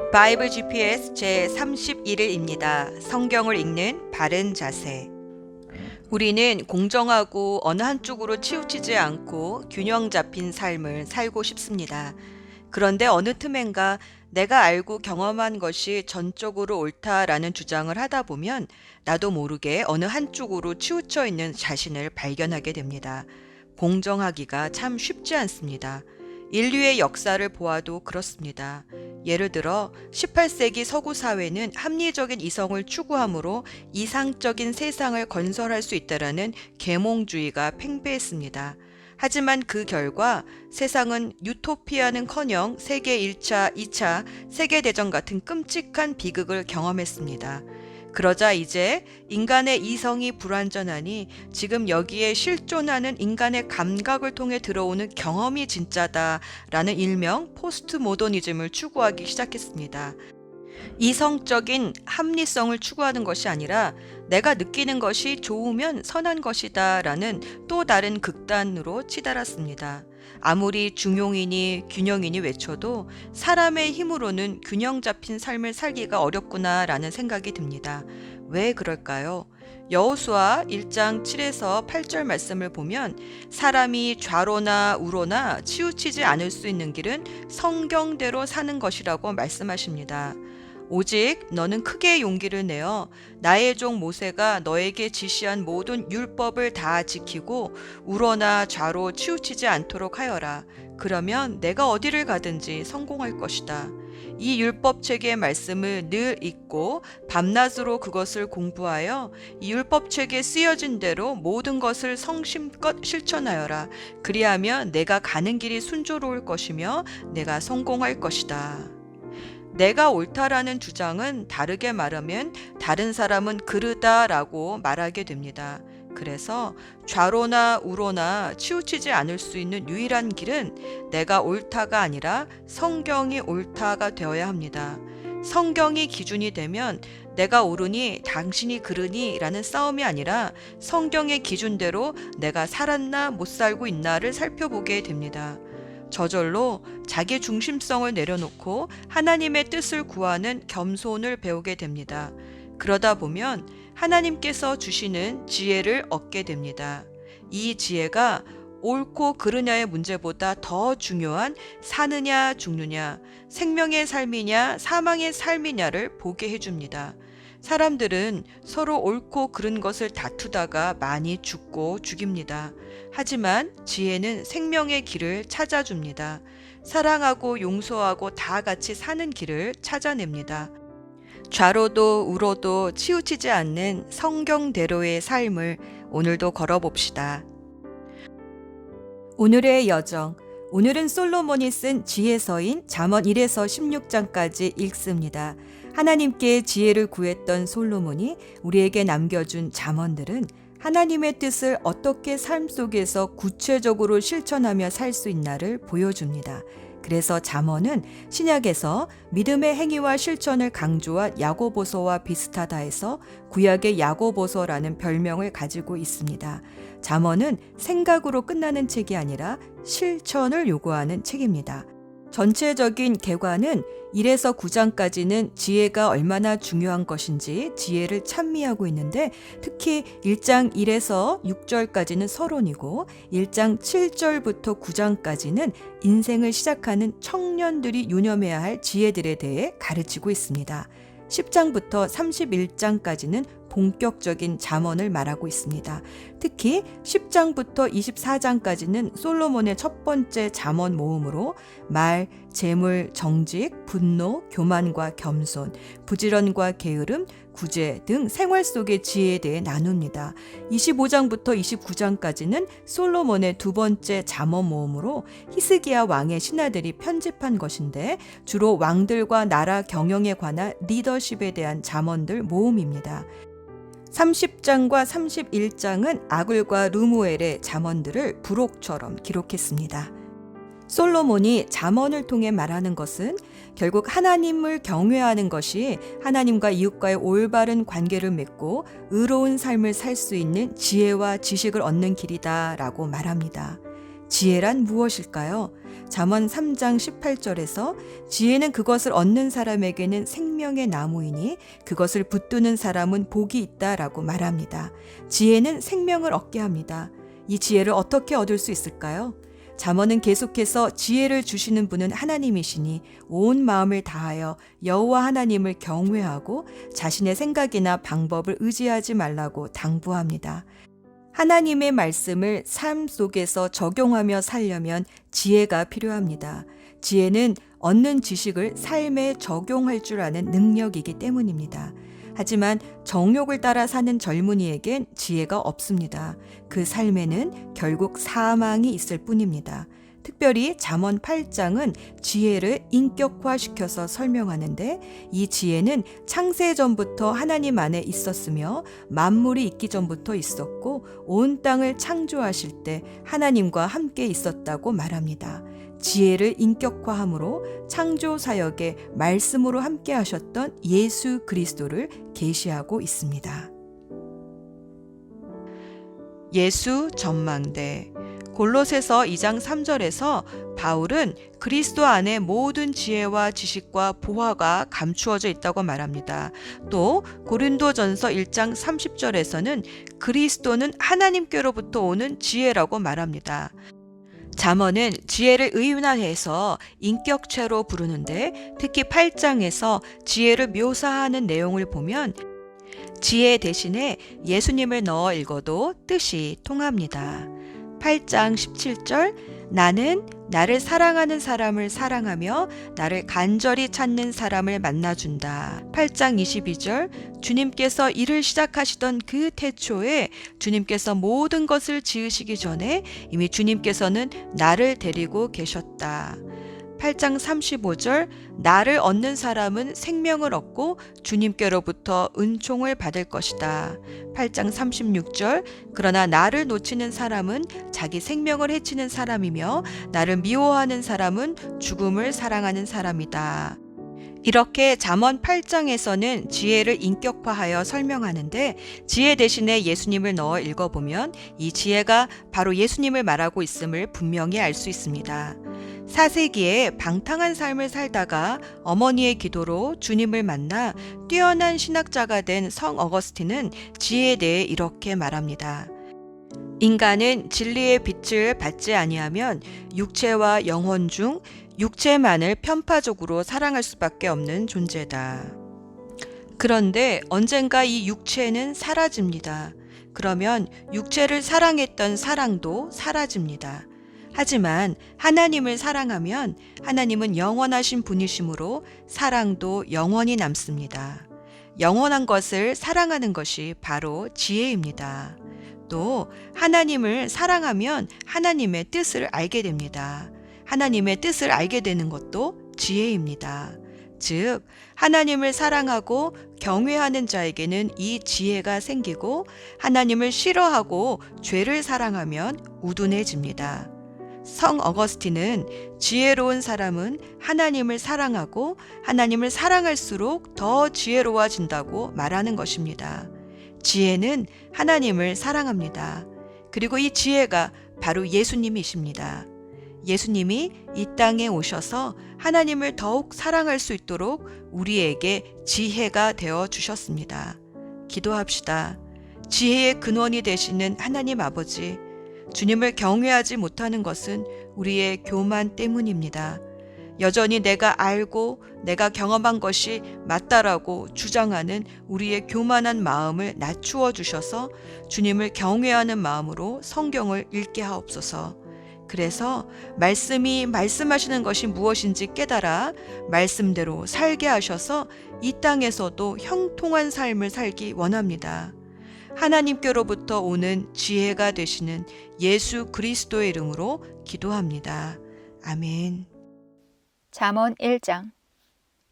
바이블 GPS 제31일입니다. 성경을 읽는 바른 자세. 우리는 공정하고 어느 한쪽으로 치우치지 않고 균형 잡힌 삶을 살고 싶습니다. 그런데 어느 틈엔가 내가 알고 경험한 것이 전적으로 옳다라는 주장을 하다 보면 나도 모르게 어느 한쪽으로 치우쳐 있는 자신을 발견하게 됩니다. 공정하기가 참 쉽지 않습니다. 인류의 역사를 보아도 그렇습니다. 예를 들어 18세기 서구 사회는 합리적인 이성을 추구하므로 이상적인 세상을 건설할 수 있다라는 계몽주의가 팽배했습니다. 하지만 그 결과 세상은 유토피아는커녕 세계 1차, 2차 세계대전 같은 끔찍한 비극을 경험했습니다. 그러자 이제 인간의 이성이 불완전하니 지금 여기에 실존하는 인간의 감각을 통해 들어오는 경험이 진짜다라는 일명 포스트 모더니즘을 추구하기 시작했습니다. 이성적인 합리성을 추구하는 것이 아니라 내가 느끼는 것이 좋으면 선한 것이다 라는 또 다른 극단으로 치달았습니다. 아무리 중용이니 균형이니 외쳐도 사람의 힘으로는 균형 잡힌 삶을 살기가 어렵구나 라는 생각이 듭니다. 왜 그럴까요? 여호수아 1장 7에서 8절 말씀을 보면 사람이 좌로나 우로나 치우치지 않을 수 있는 길은 성경대로 사는 것이라고 말씀하십니다. 오직 너는 크게 용기를 내어 나의 종 모세가 너에게 지시한 모든 율법을 다 지키고 우러나 좌로 치우치지 않도록 하여라. 그러면 내가 어디를 가든지 성공할 것이다. 이 율법책의 말씀을 늘 읽고 밤낮으로 그것을 공부하여 이 율법책에 쓰여진 대로 모든 것을 성심껏 실천하여라. 그리하면 내가 가는 길이 순조로울 것이며 내가 성공할 것이다. 내가 옳다라는 주장은 다르게 말하면 다른 사람은 그르다라고 말하게 됩니다. 그래서 좌로나 우로나 치우치지 않을 수 있는 유일한 길은 내가 옳다가 아니라 성경이 옳다가 되어야 합니다. 성경이 기준이 되면 내가 옳으니 당신이 그르니 라는 싸움이 아니라 성경의 기준대로 내가 살았나 못 살고 있나를 살펴보게 됩니다. 저절로 자기 중심성을 내려놓고 하나님의 뜻을 구하는 겸손을 배우게 됩니다. 그러다 보면 하나님께서 주시는 지혜를 얻게 됩니다. 이 지혜가 옳고 그르냐의 문제보다 더 중요한 사느냐 죽느냐, 생명의 삶이냐 사망의 삶이냐를 보게 해줍니다. 사람들은 서로 옳고 그른 것을 다투다가 많이 죽고 죽입니다. 하지만 지혜는 생명의 길을 찾아줍니다. 사랑하고 용서하고 다 같이 사는 길을 찾아냅니다. 좌로도 우로도 치우치지 않는 성경대로의 삶을 오늘도 걸어봅시다. 오늘의 여정. 오늘은 솔로몬이 쓴 지혜서인 잠언 1에서 16장까지 읽습니다. 하나님께 지혜를 구했던 솔로몬이 우리에게 남겨준 잠언들은 하나님의 뜻을 어떻게 삶 속에서 구체적으로 실천하며 살 수 있나를 보여줍니다. 그래서 잠언은 신약에서 믿음의 행위와 실천을 강조한 야고보서와 비슷하다 해서 구약의 야고보서라는 별명을 가지고 있습니다. 잠언은 생각으로 끝나는 책이 아니라 실천을 요구하는 책입니다. 전체적인 개관은 1에서 9장까지는 지혜가 얼마나 중요한 것인지 지혜를 찬미하고 있는데 특히 1장 1에서 6절까지는 서론이고 1장 7절부터 9장까지는 인생을 시작하는 청년들이 유념해야 할 지혜들에 대해 가르치고 있습니다. 10장부터 31장까지는 본격적인 잠언을 말하고 있습니다. 특히 10장부터 24장까지는 솔로몬의 첫 번째 잠언 모음으로 말, 재물, 정직, 분노, 교만과 겸손, 부지런과 게으름, 구제 등 생활 속의 지혜에 대해 나눕니다. 25장부터 29장까지는 솔로몬의 두 번째 잠언 모음으로 히스기야 왕의 신하들이 편집한 것인데 주로 왕들과 나라 경영에 관한 리더십에 대한 잠언들 모음입니다. 30장과 31장은 아굴과 르무엘의 잠언들을 부록처럼 기록했습니다. 솔로몬이 잠언을 통해 말하는 것은 결국 하나님을 경외하는 것이 하나님과 이웃과의 올바른 관계를 맺고 의로운 삶을 살 수 있는 지혜와 지식을 얻는 길이다라고 말합니다. 지혜란 무엇일까요? 잠언 3장 18절에서 지혜는 그것을 얻는 사람에게는 생명의 나무이니 그것을 붙드는 사람은 복이 있다라고 말합니다. 지혜는 생명을 얻게 합니다. 이 지혜를 어떻게 얻을 수 있을까요? 잠언은 계속해서 지혜를 주시는 분은 하나님이시니 온 마음을 다하여 여호와 하나님을 경외하고 자신의 생각이나 방법을 의지하지 말라고 당부합니다. 하나님의 말씀을 삶 속에서 적용하며 살려면 지혜가 필요합니다. 지혜는 얻는 지식을 삶에 적용할 줄 아는 능력이기 때문입니다. 하지만 정욕을 따라 사는 젊은이에겐 지혜가 없습니다. 그 삶에는 결국 사망이 있을 뿐입니다. 특별히 잠언 8장은 지혜를 인격화시켜서 설명하는데 이 지혜는 창세 전부터 하나님 안에 있었으며 만물이 있기 전부터 있었고 온 땅을 창조하실 때 하나님과 함께 있었다고 말합니다. 지혜를 인격화함으로 창조 사역에 말씀으로 함께 하셨던 예수 그리스도를 계시하고 있습니다. 예수 전망대 골로새서 2장 3절에서 바울은 그리스도 안에 모든 지혜와 지식과 보화가 감추어져 있다고 말합니다. 또 고린도전서 1장 30절에서는 그리스도는 하나님께로부터 오는 지혜라고 말합니다. 잠언은 지혜를 의인화해서 인격체로 부르는데 특히 8장에서 지혜를 묘사하는 내용을 보면 지혜 대신에 예수님을 넣어 읽어도 뜻이 통합니다. 8장 17절 나는 나를 사랑하는 사람을 사랑하며 나를 간절히 찾는 사람을 만나준다. 8장 22절 주님께서 일을 시작하시던 그 태초에 주님께서 모든 것을 지으시기 전에 이미 주님께서는 나를 데리고 계셨다. 8장 35절 나를 얻는 사람은 생명을 얻고 주님께로부터 은총을 받을 것이다. 8장 36절 그러나 나를 놓치는 사람은 자기 생명을 해치는 사람이며 나를 미워하는 사람은 죽음을 사랑하는 사람이다. 이렇게 잠언 8장에서는 지혜를 인격화하여 설명하는데 지혜 대신에 예수님을 넣어 읽어보면 이 지혜가 바로 예수님을 말하고 있음을 분명히 알 수 있습니다. 4세기에 방탕한 삶을 살다가 어머니의 기도로 주님을 만나 뛰어난 신학자가 된 성 어거스틴은 지혜에 대해 이렇게 말합니다. 인간은 진리의 빛을 받지 아니하면 육체와 영혼 중 육체만을 편파적으로 사랑할 수밖에 없는 존재다. 그런데 언젠가 이 육체는 사라집니다. 그러면 육체를 사랑했던 사랑도 사라집니다. 하지만 하나님을 사랑하면 하나님은 영원하신 분이시므로 사랑도 영원히 남습니다. 영원한 것을 사랑하는 것이 바로 지혜입니다. 또 하나님을 사랑하면 하나님의 뜻을 알게 됩니다. 하나님의 뜻을 알게 되는 것도 지혜입니다. 즉 하나님을 사랑하고 경외하는 자에게는 이 지혜가 생기고 하나님을 싫어하고 죄를 사랑하면 우둔해집니다. 성 어거스틴은 지혜로운 사람은 하나님을 사랑하고 하나님을 사랑할수록 더 지혜로워진다고 말하는 것입니다. 지혜는 하나님을 사랑합니다. 그리고 이 지혜가 바로 예수님이십니다. 예수님이 이 땅에 오셔서 하나님을 더욱 사랑할 수 있도록 우리에게 지혜가 되어 주셨습니다. 기도합시다. 지혜의 근원이 되시는 하나님 아버지, 주님을 경외하지 못하는 것은 우리의 교만 때문입니다. 여전히 내가 알고 내가 경험한 것이 맞다라고 주장하는 우리의 교만한 마음을 낮추어 주셔서 주님을 경외하는 마음으로 성경을 읽게 하옵소서. 그래서 말씀이 말씀하시는 것이 무엇인지 깨달아 말씀대로 살게 하셔서 이 땅에서도 형통한 삶을 살기 원합니다. 하나님께로부터 오는 지혜가 되시는 예수 그리스도의 이름으로 기도합니다. 아멘. 잠언 1장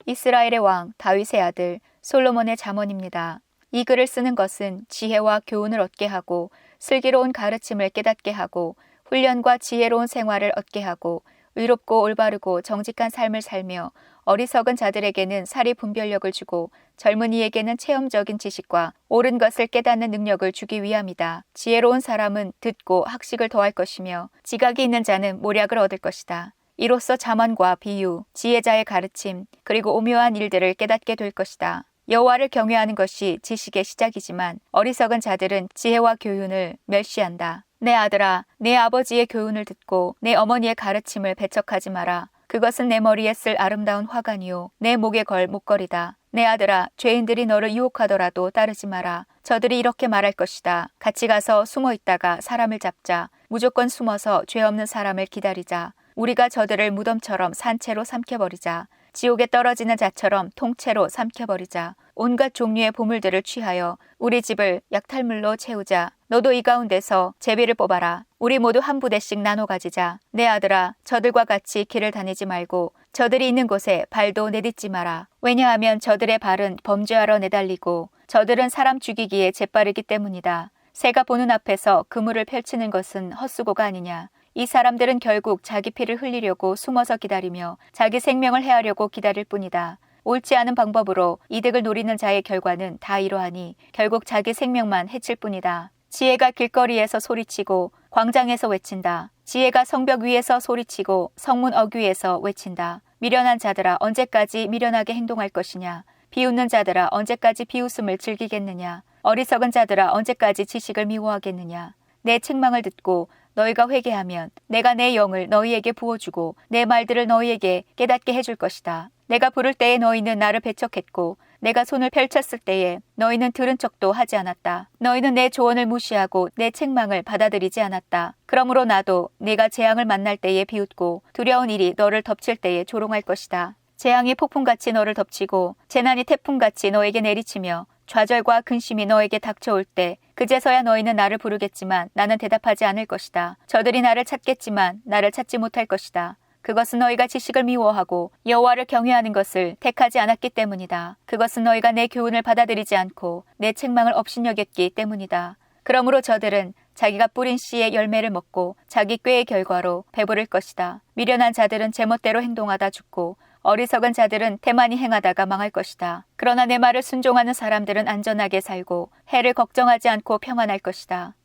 이스라엘의 왕 다윗의 아들 솔로몬의 잠언입니다. 이 글을 쓰는 것은 지혜와 교훈을 얻게 하고 슬기로운 가르침을 깨닫게 하고 훈련과 지혜로운 생활을 얻게 하고 의롭고 올바르고 정직한 삶을 살며 어리석은 자들에게는 사리 분별력을 주고 젊은이에게는 체험적인 지식과 옳은 것을 깨닫는 능력을 주기 위함이다. 지혜로운 사람은 듣고 학식을 더할 것이며 지각이 있는 자는 모략을 얻을 것이다. 이로써 잠언과 비유, 지혜자의 가르침, 그리고 오묘한 일들을 깨닫게 될 것이다. 여호와를 경외하는 것이 지식의 시작이지만 어리석은 자들은 지혜와 교훈을 멸시한다. 내 아들아, 내 아버지의 교훈을 듣고 내 어머니의 가르침을 배척하지 마라. 그것은 내 머리에 쓸 아름다운 화관이요 내 목에 걸 목걸이다. 내 아들아, 죄인들이 너를 유혹하더라도 따르지 마라. 저들이 이렇게 말할 것이다. 같이 가서 숨어 있다가 사람을 잡자. 무조건 숨어서 죄 없는 사람을 기다리자. 우리가 저들을 무덤처럼 산채로 삼켜버리자. 지옥에 떨어지는 자처럼 통째로 삼켜버리자. 온갖 종류의 보물들을 취하여 우리 집을 약탈물로 채우자. 너도 이 가운데서 제비를 뽑아라. 우리 모두 한 부대씩 나눠 가지자. 내 아들아, 저들과 같이 길을 다니지 말고 저들이 있는 곳에 발도 내딛지 마라. 왜냐하면 저들의 발은 범죄하러 내달리고 저들은 사람 죽이기에 재빠르기 때문이다. 새가 보는 앞에서 그물을 펼치는 것은 헛수고가 아니냐. 이 사람들은 결국 자기 피를 흘리려고 숨어서 기다리며 자기 생명을 해하려고 기다릴 뿐이다. 옳지 않은 방법으로 이득을 노리는 자의 결과는 다 이러하니 결국 자기 생명만 해칠 뿐이다. 지혜가 길거리에서 소리치고 광장에서 외친다. 지혜가 성벽 위에서 소리치고 성문 어귀에서 외친다. 미련한 자들아, 언제까지 미련하게 행동할 것이냐. 비웃는 자들아, 언제까지 비웃음을 즐기겠느냐. 어리석은 자들아, 언제까지 지식을 미워하겠느냐. 내 책망을 듣고 너희가 회개하면 내가 내 영을 너희에게 부어주고 내 말들을 너희에게 깨닫게 해줄 것이다. 내가 부를 때에 너희는 나를 배척했고 내가 손을 펼쳤을 때에 너희는 들은 척도 하지 않았다. 너희는 내 조언을 무시하고 내 책망을 받아들이지 않았다. 그러므로 나도 네가 재앙을 만날 때에 비웃고 두려운 일이 너를 덮칠 때에 조롱할 것이다. 재앙이 폭풍같이 너를 덮치고 재난이 태풍같이 너에게 내리치며 좌절과 근심이 너에게 닥쳐올 때 그제서야 너희는 나를 부르겠지만 나는 대답하지 않을 것이다. 저들이 나를 찾겠지만 나를 찾지 못할 것이다. 그것은 너희가 지식을 미워하고 여호와를 경외하는 것을 택하지 않았기 때문이다. 그것은 너희가 내 교훈을 받아들이지 않고 내 책망을 업신여겼기 때문이다. 그러므로 저들은 자기가 뿌린 씨의 열매를 먹고 자기 꾀의 결과로 배부를 것이다. 미련한 자들은 제멋대로 행동하다 죽고 어리석은 자들은 태만히 행하다가 망할 것이다. 그러나 내 말을 순종하는 사람들은 안전하게 살고 해를 걱정하지 않고 평안할 것이다.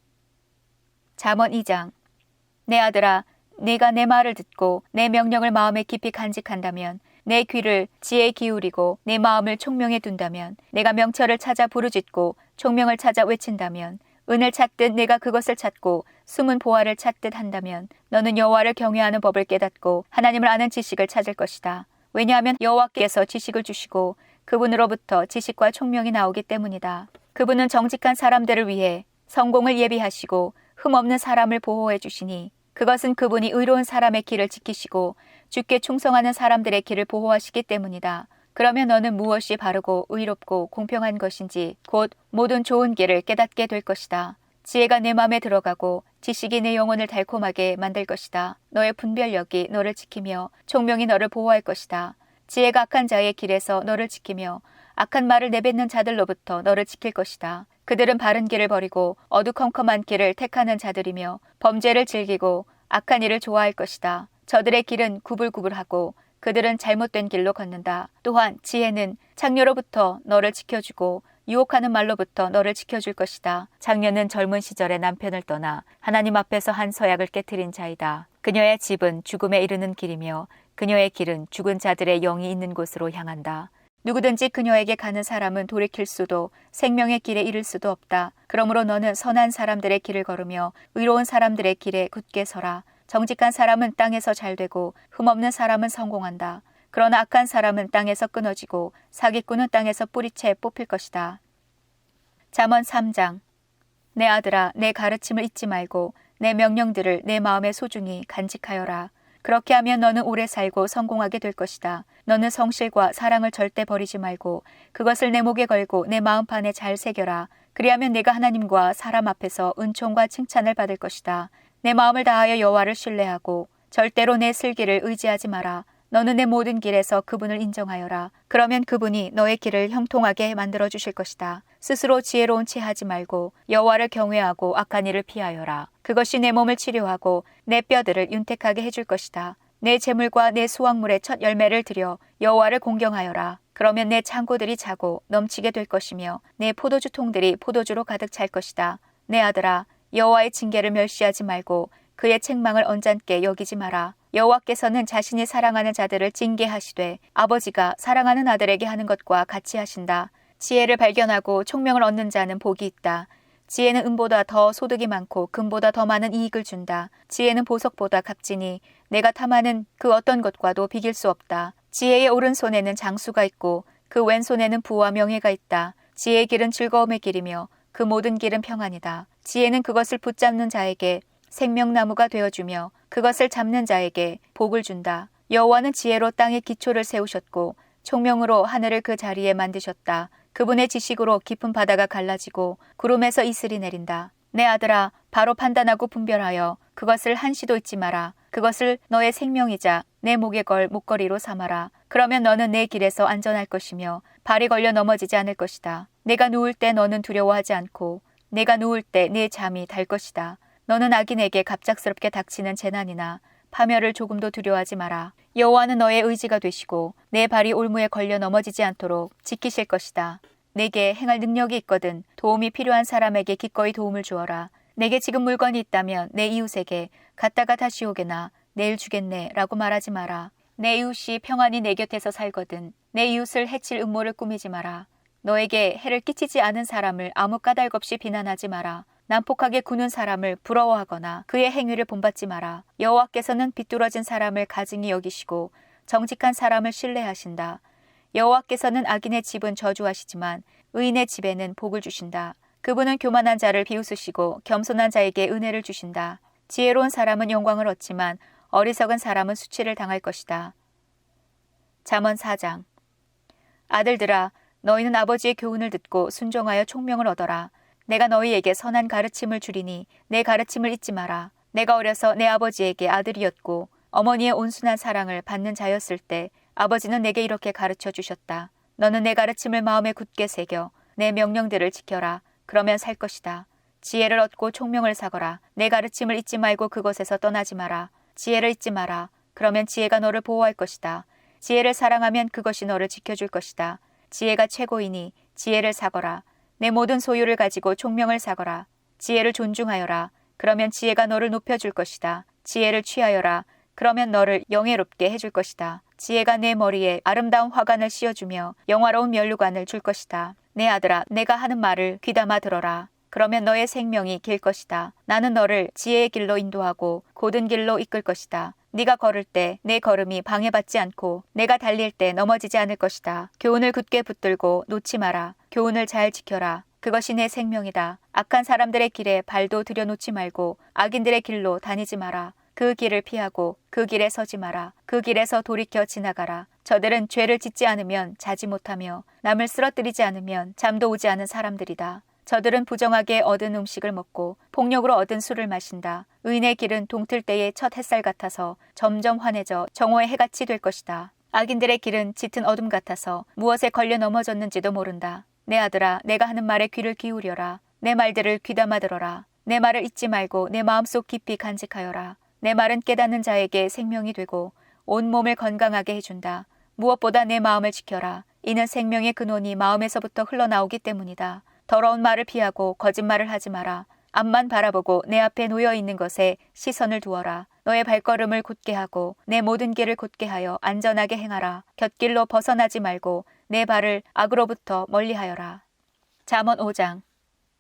잠언 2장. 내 아들아, 네가 내 말을 듣고 내 명령을 마음에 깊이 간직한다면 내 귀를 지혜에 기울이고 내 마음을 총명에 둔다면 내가 명철을 찾아 부르짖고 총명을 찾아 외친다면 은을 찾듯 내가 그것을 찾고 숨은 보화를 찾듯 한다면 너는 여호와를 경외하는 법을 깨닫고 하나님을 아는 지식을 찾을 것이다. 왜냐하면 여호와께서 지식을 주시고 그분으로부터 지식과 총명이 나오기 때문이다. 그분은 정직한 사람들을 위해 성공을 예비하시고 흠없는 사람을 보호해 주시니 그것은 그분이 의로운 사람의 길을 지키시고 주께 충성하는 사람들의 길을 보호하시기 때문이다. 그러면 너는 무엇이 바르고 의롭고 공평한 것인지 곧 모든 좋은 길을 깨닫게 될 것이다. 지혜가 내 마음에 들어가고 지식이 내 영혼을 달콤하게 만들 것이다. 너의 분별력이 너를 지키며 총명이 너를 보호할 것이다. 지혜가 악한 자의 길에서 너를 지키며 악한 말을 내뱉는 자들로부터 너를 지킬 것이다. 그들은 바른 길을 버리고 어두컴컴한 길을 택하는 자들이며 범죄를 즐기고 악한 일을 좋아할 것이다. 저들의 길은 구불구불하고 그들은 잘못된 길로 걷는다. 또한 지혜는 창녀로부터 너를 지켜주고 유혹하는 말로부터 너를 지켜줄 것이다. 장녀는 젊은 시절에 남편을 떠나 하나님 앞에서 한 서약을 깨트린 자이다. 그녀의 집은 죽음에 이르는 길이며 그녀의 길은 죽은 자들의 영이 있는 곳으로 향한다. 누구든지 그녀에게 가는 사람은 돌이킬 수도 생명의 길에 이를 수도 없다. 그러므로 너는 선한 사람들의 길을 걸으며 의로운 사람들의 길에 굳게 서라. 정직한 사람은 땅에서 잘되고 흠없는 사람은 성공한다. 그러나 악한 사람은 땅에서 끊어지고 사기꾼은 땅에서 뿌리채 뽑힐 것이다. 잠언 3장. 내 아들아, 내 가르침을 잊지 말고 내 명령들을 내 마음에 소중히 간직하여라. 그렇게 하면 너는 오래 살고 성공하게 될 것이다. 너는 성실과 사랑을 절대 버리지 말고 그것을 내 목에 걸고 내 마음판에 잘 새겨라. 그리하면 내가 하나님과 사람 앞에서 은총과 칭찬을 받을 것이다. 내 마음을 다하여 여호와를 신뢰하고 절대로 내 슬기를 의지하지 마라. 너는 내 모든 길에서 그분을 인정하여라. 그러면 그분이 너의 길을 형통하게 만들어 주실 것이다. 스스로 지혜로운 채 하지 말고 여호와를 경외하고 악한 일을 피하여라. 그것이 내 몸을 치료하고 내 뼈들을 윤택하게 해줄 것이다. 내 재물과 내 수확물의 첫 열매를 드려 여호와를 공경하여라. 그러면 내 창고들이 차고 넘치게 될 것이며 내 포도주 통들이 포도주로 가득 찰 것이다. 내 아들아, 여호와의 징계를 멸시하지 말고 그의 책망을 언짢게 여기지 마라. 여호와께서는 자신이 사랑하는 자들을 징계하시되 아버지가 사랑하는 아들에게 하는 것과 같이 하신다. 지혜를 발견하고 총명을 얻는 자는 복이 있다. 지혜는 은보다 더 소득이 많고 금보다 더 많은 이익을 준다. 지혜는 보석보다 값지니 내가 탐하는 그 어떤 것과도 비길 수 없다. 지혜의 오른손에는 장수가 있고 그 왼손에는 부와 명예가 있다. 지혜의 길은 즐거움의 길이며 그 모든 길은 평안이다. 지혜는 그것을 붙잡는 자에게 생명나무가 되어주며 그것을 잡는 자에게 복을 준다. 여호와는 지혜로 땅의 기초를 세우셨고 총명으로 하늘을 그 자리에 만드셨다. 그분의 지식으로 깊은 바다가 갈라지고 구름에서 이슬이 내린다. 내 아들아, 바로 판단하고 분별하여 그것을 한시도 잊지 마라. 그것을 너의 생명이자 내 목에 걸 목걸이로 삼아라. 그러면 너는 내 길에서 안전할 것이며 발이 걸려 넘어지지 않을 것이다. 내가 누울 때 너는 두려워하지 않고 내가 누울 때 내 잠이 달 것이다. 너는 악인에게 갑작스럽게 닥치는 재난이나 파멸을 조금도 두려워하지 마라. 여호와는 너의 의지가 되시고 내 발이 올무에 걸려 넘어지지 않도록 지키실 것이다. 내게 행할 능력이 있거든 도움이 필요한 사람에게 기꺼이 도움을 주어라. 내게 지금 물건이 있다면 내 이웃에게 갔다가 다시 오게나 내일 주겠네 라고 말하지 마라. 내 이웃이 평안히 내 곁에서 살거든 내 이웃을 해칠 음모를 꾸미지 마라. 너에게 해를 끼치지 않은 사람을 아무 까닭 없이 비난하지 마라. 난폭하게 구는 사람을 부러워하거나 그의 행위를 본받지 마라. 여호와께서는 비뚤어진 사람을 가증히 여기시고 정직한 사람을 신뢰하신다. 여호와께서는 악인의 집은 저주하시지만 의인의 집에는 복을 주신다. 그분은 교만한 자를 비웃으시고 겸손한 자에게 은혜를 주신다. 지혜로운 사람은 영광을 얻지만 어리석은 사람은 수치를 당할 것이다. 잠언 4장. 아들들아, 너희는 아버지의 교훈을 듣고 순종하여 총명을 얻어라. 내가 너희에게 선한 가르침을 주리니 내 가르침을 잊지 마라. 내가 어려서 내 아버지에게 아들이었고 어머니의 온순한 사랑을 받는 자였을 때 아버지는 내게 이렇게 가르쳐 주셨다. 너는 내 가르침을 마음에 굳게 새겨 내 명령들을 지켜라. 그러면 살 것이다. 지혜를 얻고 총명을 사거라. 내 가르침을 잊지 말고 그곳에서 떠나지 마라. 지혜를 잊지 마라. 그러면 지혜가 너를 보호할 것이다. 지혜를 사랑하면 그것이 너를 지켜줄 것이다. 지혜가 최고이니 지혜를 사거라. 내 모든 소유를 가지고 총명을 사거라. 지혜를 존중하여라. 그러면 지혜가 너를 높여줄 것이다. 지혜를 취하여라. 그러면 너를 영예롭게 해줄 것이다. 지혜가 내 머리에 아름다운 화관을 씌워주며 영화로운 면류관을 줄 것이다. 내 아들아, 내가 하는 말을 귀담아 들어라. 그러면 너의 생명이 길 것이다. 나는 너를 지혜의 길로 인도하고 곧은 길로 이끌 것이다. 네가 걸을 때 내 걸음이 방해받지 않고 내가 달릴 때 넘어지지 않을 것이다. 교훈을 굳게 붙들고 놓지 마라. 교훈을 잘 지켜라. 그것이 내 생명이다. 악한 사람들의 길에 발도 들여놓지 말고 악인들의 길로 다니지 마라. 그 길을 피하고 그 길에 서지 마라. 그 길에서 돌이켜 지나가라. 저들은 죄를 짓지 않으면 자지 못하며 남을 쓰러뜨리지 않으면 잠도 오지 않은 사람들이다. 저들은 부정하게 얻은 음식을 먹고 폭력으로 얻은 술을 마신다. 의인의 길은 동틀 때의 첫 햇살 같아서 점점 환해져 정오의 해같이 될 것이다. 악인들의 길은 짙은 어둠 같아서 무엇에 걸려 넘어졌는지도 모른다. 내 아들아, 내가 하는 말에 귀를 기울여라. 내 말들을 귀담아 들어라. 내 말을 잊지 말고 내 마음속 깊이 간직하여라. 내 말은 깨닫는 자에게 생명이 되고 온 몸을 건강하게 해준다. 무엇보다 내 마음을 지켜라. 이는 생명의 근원이 마음에서부터 흘러나오기 때문이다. 더러운 말을 피하고 거짓말을 하지 마라. 앞만 바라보고 내 앞에 놓여 있는 것에 시선을 두어라. 너의 발걸음을 곧게 하고 내 모든 길을 곧게 하여 안전하게 행하라. 곁길로 벗어나지 말고 내 발을 악으로부터 멀리하여라. 잠언 5장.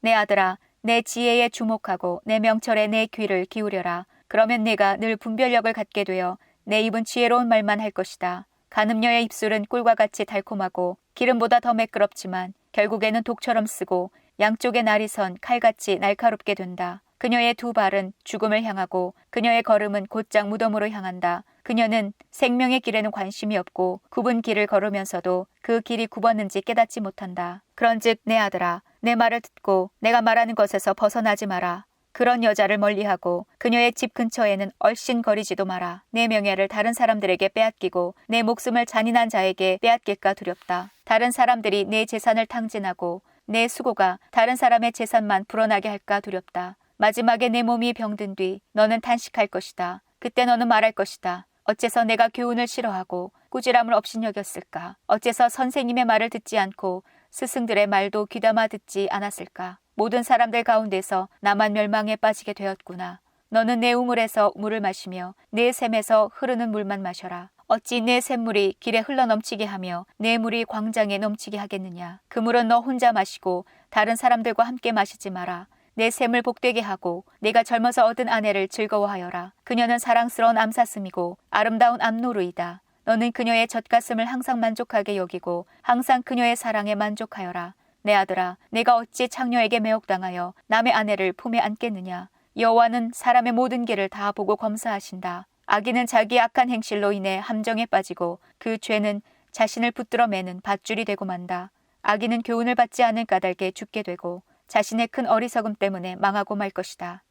내 아들아, 내 지혜에 주목하고 내 명철에 내 귀를 기울여라. 그러면 내가 늘 분별력을 갖게 되어 내 입은 지혜로운 말만 할 것이다. 간음녀의 입술은 꿀과 같이 달콤하고 기름보다 더 매끄럽지만 결국에는 독처럼 쓰고 양쪽의 날이 선 칼같이 날카롭게 된다. 그녀의 두 발은 죽음을 향하고 그녀의 걸음은 곧장 무덤으로 향한다. 그녀는 생명의 길에는 관심이 없고 굽은 길을 걸으면서도 그 길이 굽었는지 깨닫지 못한다. 그런즉 내 아들아, 내 말을 듣고 내가 말하는 것에서 벗어나지 마라. 그런 여자를 멀리하고 그녀의 집 근처에는 얼씬거리지도 마라. 내 명예를 다른 사람들에게 빼앗기고 내 목숨을 잔인한 자에게 빼앗길까 두렵다. 다른 사람들이 내 재산을 탕진하고 내 수고가 다른 사람의 재산만 불어나게 할까 두렵다. 마지막에 내 몸이 병든 뒤 너는 탄식할 것이다. 그때 너는 말할 것이다. 어째서 내가 교훈을 싫어하고 꾸지람을 업신여겼을까? 어째서 선생님의 말을 듣지 않고 스승들의 말도 귀담아 듣지 않았을까? 모든 사람들 가운데서 나만 멸망에 빠지게 되었구나. 너는 내 우물에서 물을 마시며 내 샘에서 흐르는 물만 마셔라. 어찌 내 샘물이 길에 흘러넘치게 하며 내 물이 광장에 넘치게 하겠느냐. 그 물은 너 혼자 마시고 다른 사람들과 함께 마시지 마라. 내 샘을 복되게 하고 내가 젊어서 얻은 아내를 즐거워하여라. 그녀는 사랑스러운 암사슴이고 아름다운 암노루이다. 너는 그녀의 젖가슴을 항상 만족하게 여기고 항상 그녀의 사랑에 만족하여라. 내 아들아, 내가 어찌 창녀에게 매혹당하여 남의 아내를 품에 안겠느냐. 여호와는 사람의 모든 길을 다 보고 검사하신다. 악인은 자기 악한 행실로 인해 함정에 빠지고 그 죄는 자신을 붙들어 매는 밧줄이 되고 만다. 악인은 교훈을 받지 않은 까닭에 죽게 되고 자신의 큰 어리석음 때문에 망하고 말 것이다.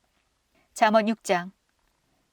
잠언 6장.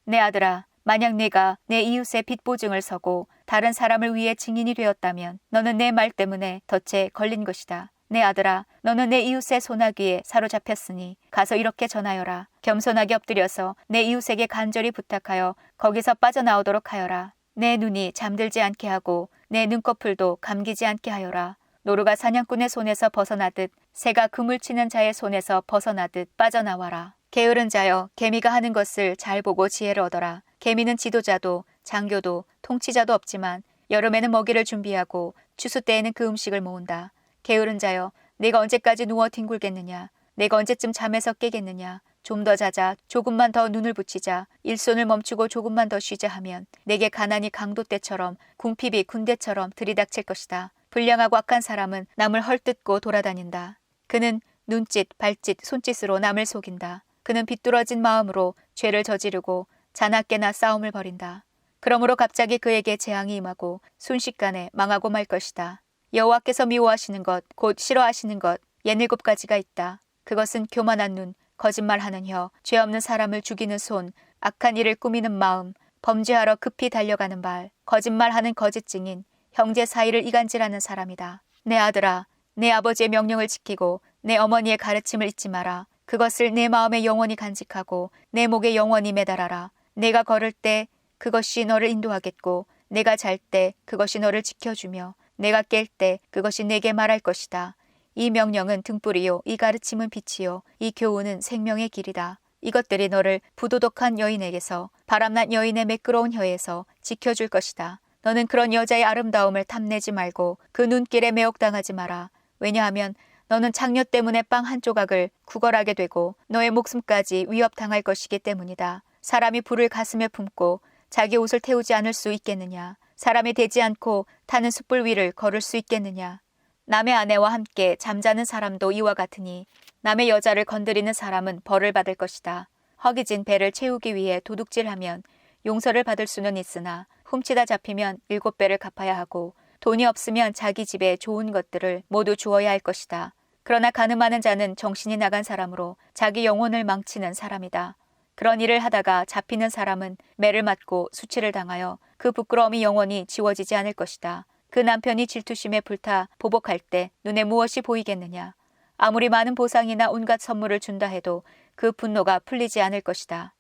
내 아들아, 만약 네가 내 이웃의 빚 보증을 서고 다른 사람을 위해 증인이 되었다면 너는 내 말 때문에 덫에 걸린 것이다. 내 아들아, 너는 내 이웃의 소나기에 사로잡혔으니 가서 이렇게 전하여라. 겸손하게 엎드려서 내 이웃에게 간절히 부탁하여 거기서 빠져나오도록 하여라. 내 눈이 잠들지 않게 하고 내 눈꺼풀도 감기지 않게 하여라. 노루가 사냥꾼의 손에서 벗어나듯 새가 그물 치는 자의 손에서 벗어나듯 빠져나와라. 게으른 자여, 개미가 하는 것을 잘 보고 지혜를 얻어라. 개미는 지도자도 장교도 통치자도 없지만 여름에는 먹이를 준비하고 추수 때에는 그 음식을 모은다. 게으른 자여, 내가 언제까지 누워 뒹굴겠느냐. 내가 언제쯤 잠에서 깨겠느냐. 좀 더 자자, 조금만 더 눈을 붙이자, 일손을 멈추고 조금만 더 쉬자 하면 내게 가난이 강도 때처럼 궁핍이 군대처럼 들이닥칠 것이다. 불량하고 악한 사람은 남을 헐뜯고 돌아다닌다. 그는 눈짓, 발짓, 손짓으로 남을 속인다. 그는 비뚤어진 마음으로 죄를 저지르고 자나깨나 싸움을 벌인다. 그러므로 갑자기 그에게 재앙이 임하고 순식간에 망하고 말 것이다. 여호와께서 미워하시는 것, 곧 싫어하시는 것, 67가지가 있다. 그것은 교만한 눈, 거짓말하는 혀, 죄 없는 사람을 죽이는 손, 악한 일을 꾸미는 마음, 범죄하러 급히 달려가는 발, 거짓말하는 거짓 증인, 형제 사이를 이간질하는 사람이다. 내 아들아, 내 아버지의 명령을 지키고 내 어머니의 가르침을 잊지 마라. 그것을 내 마음에 영원히 간직하고 내 목에 영원히 매달아라. 내가 걸을 때 그것이 너를 인도하겠고 내가 잘 때 그것이 너를 지켜주며 내가 깰 때 그것이 내게 말할 것이다. 이 명령은 등불이요, 이 가르침은 빛이요, 이 교훈은 생명의 길이다. 이것들이 너를 부도덕한 여인에게서, 바람난 여인의 매끄러운 혀에서 지켜줄 것이다. 너는 그런 여자의 아름다움을 탐내지 말고 그 눈길에 매혹당하지 마라. 왜냐하면 너는 창녀 때문에 빵 한 조각을 구걸하게 되고 너의 목숨까지 위협당할 것이기 때문이다. 사람이 불을 가슴에 품고 자기 옷을 태우지 않을 수 있겠느냐. 사람이 되지 않고 타는 숯불 위를 걸을 수 있겠느냐. 남의 아내와 함께 잠자는 사람도 이와 같으니 남의 여자를 건드리는 사람은 벌을 받을 것이다. 허기진 배를 채우기 위해 도둑질하면 용서를 받을 수는 있으나 훔치다 잡히면 7배를 갚아야 하고 돈이 없으면 자기 집에 좋은 것들을 모두 주어야 할 것이다. 그러나 가늠하는 자는 정신이 나간 사람으로 자기 영혼을 망치는 사람이다. 그런 일을 하다가 잡히는 사람은 매를 맞고 수치를 당하여 그 부끄러움이 영원히 지워지지 않을 것이다. 그 남편이 질투심에 불타 보복할 때 눈에 무엇이 보이겠느냐. 아무리 많은 보상이나 온갖 선물을 준다 해도 그 분노가 풀리지 않을 것이다.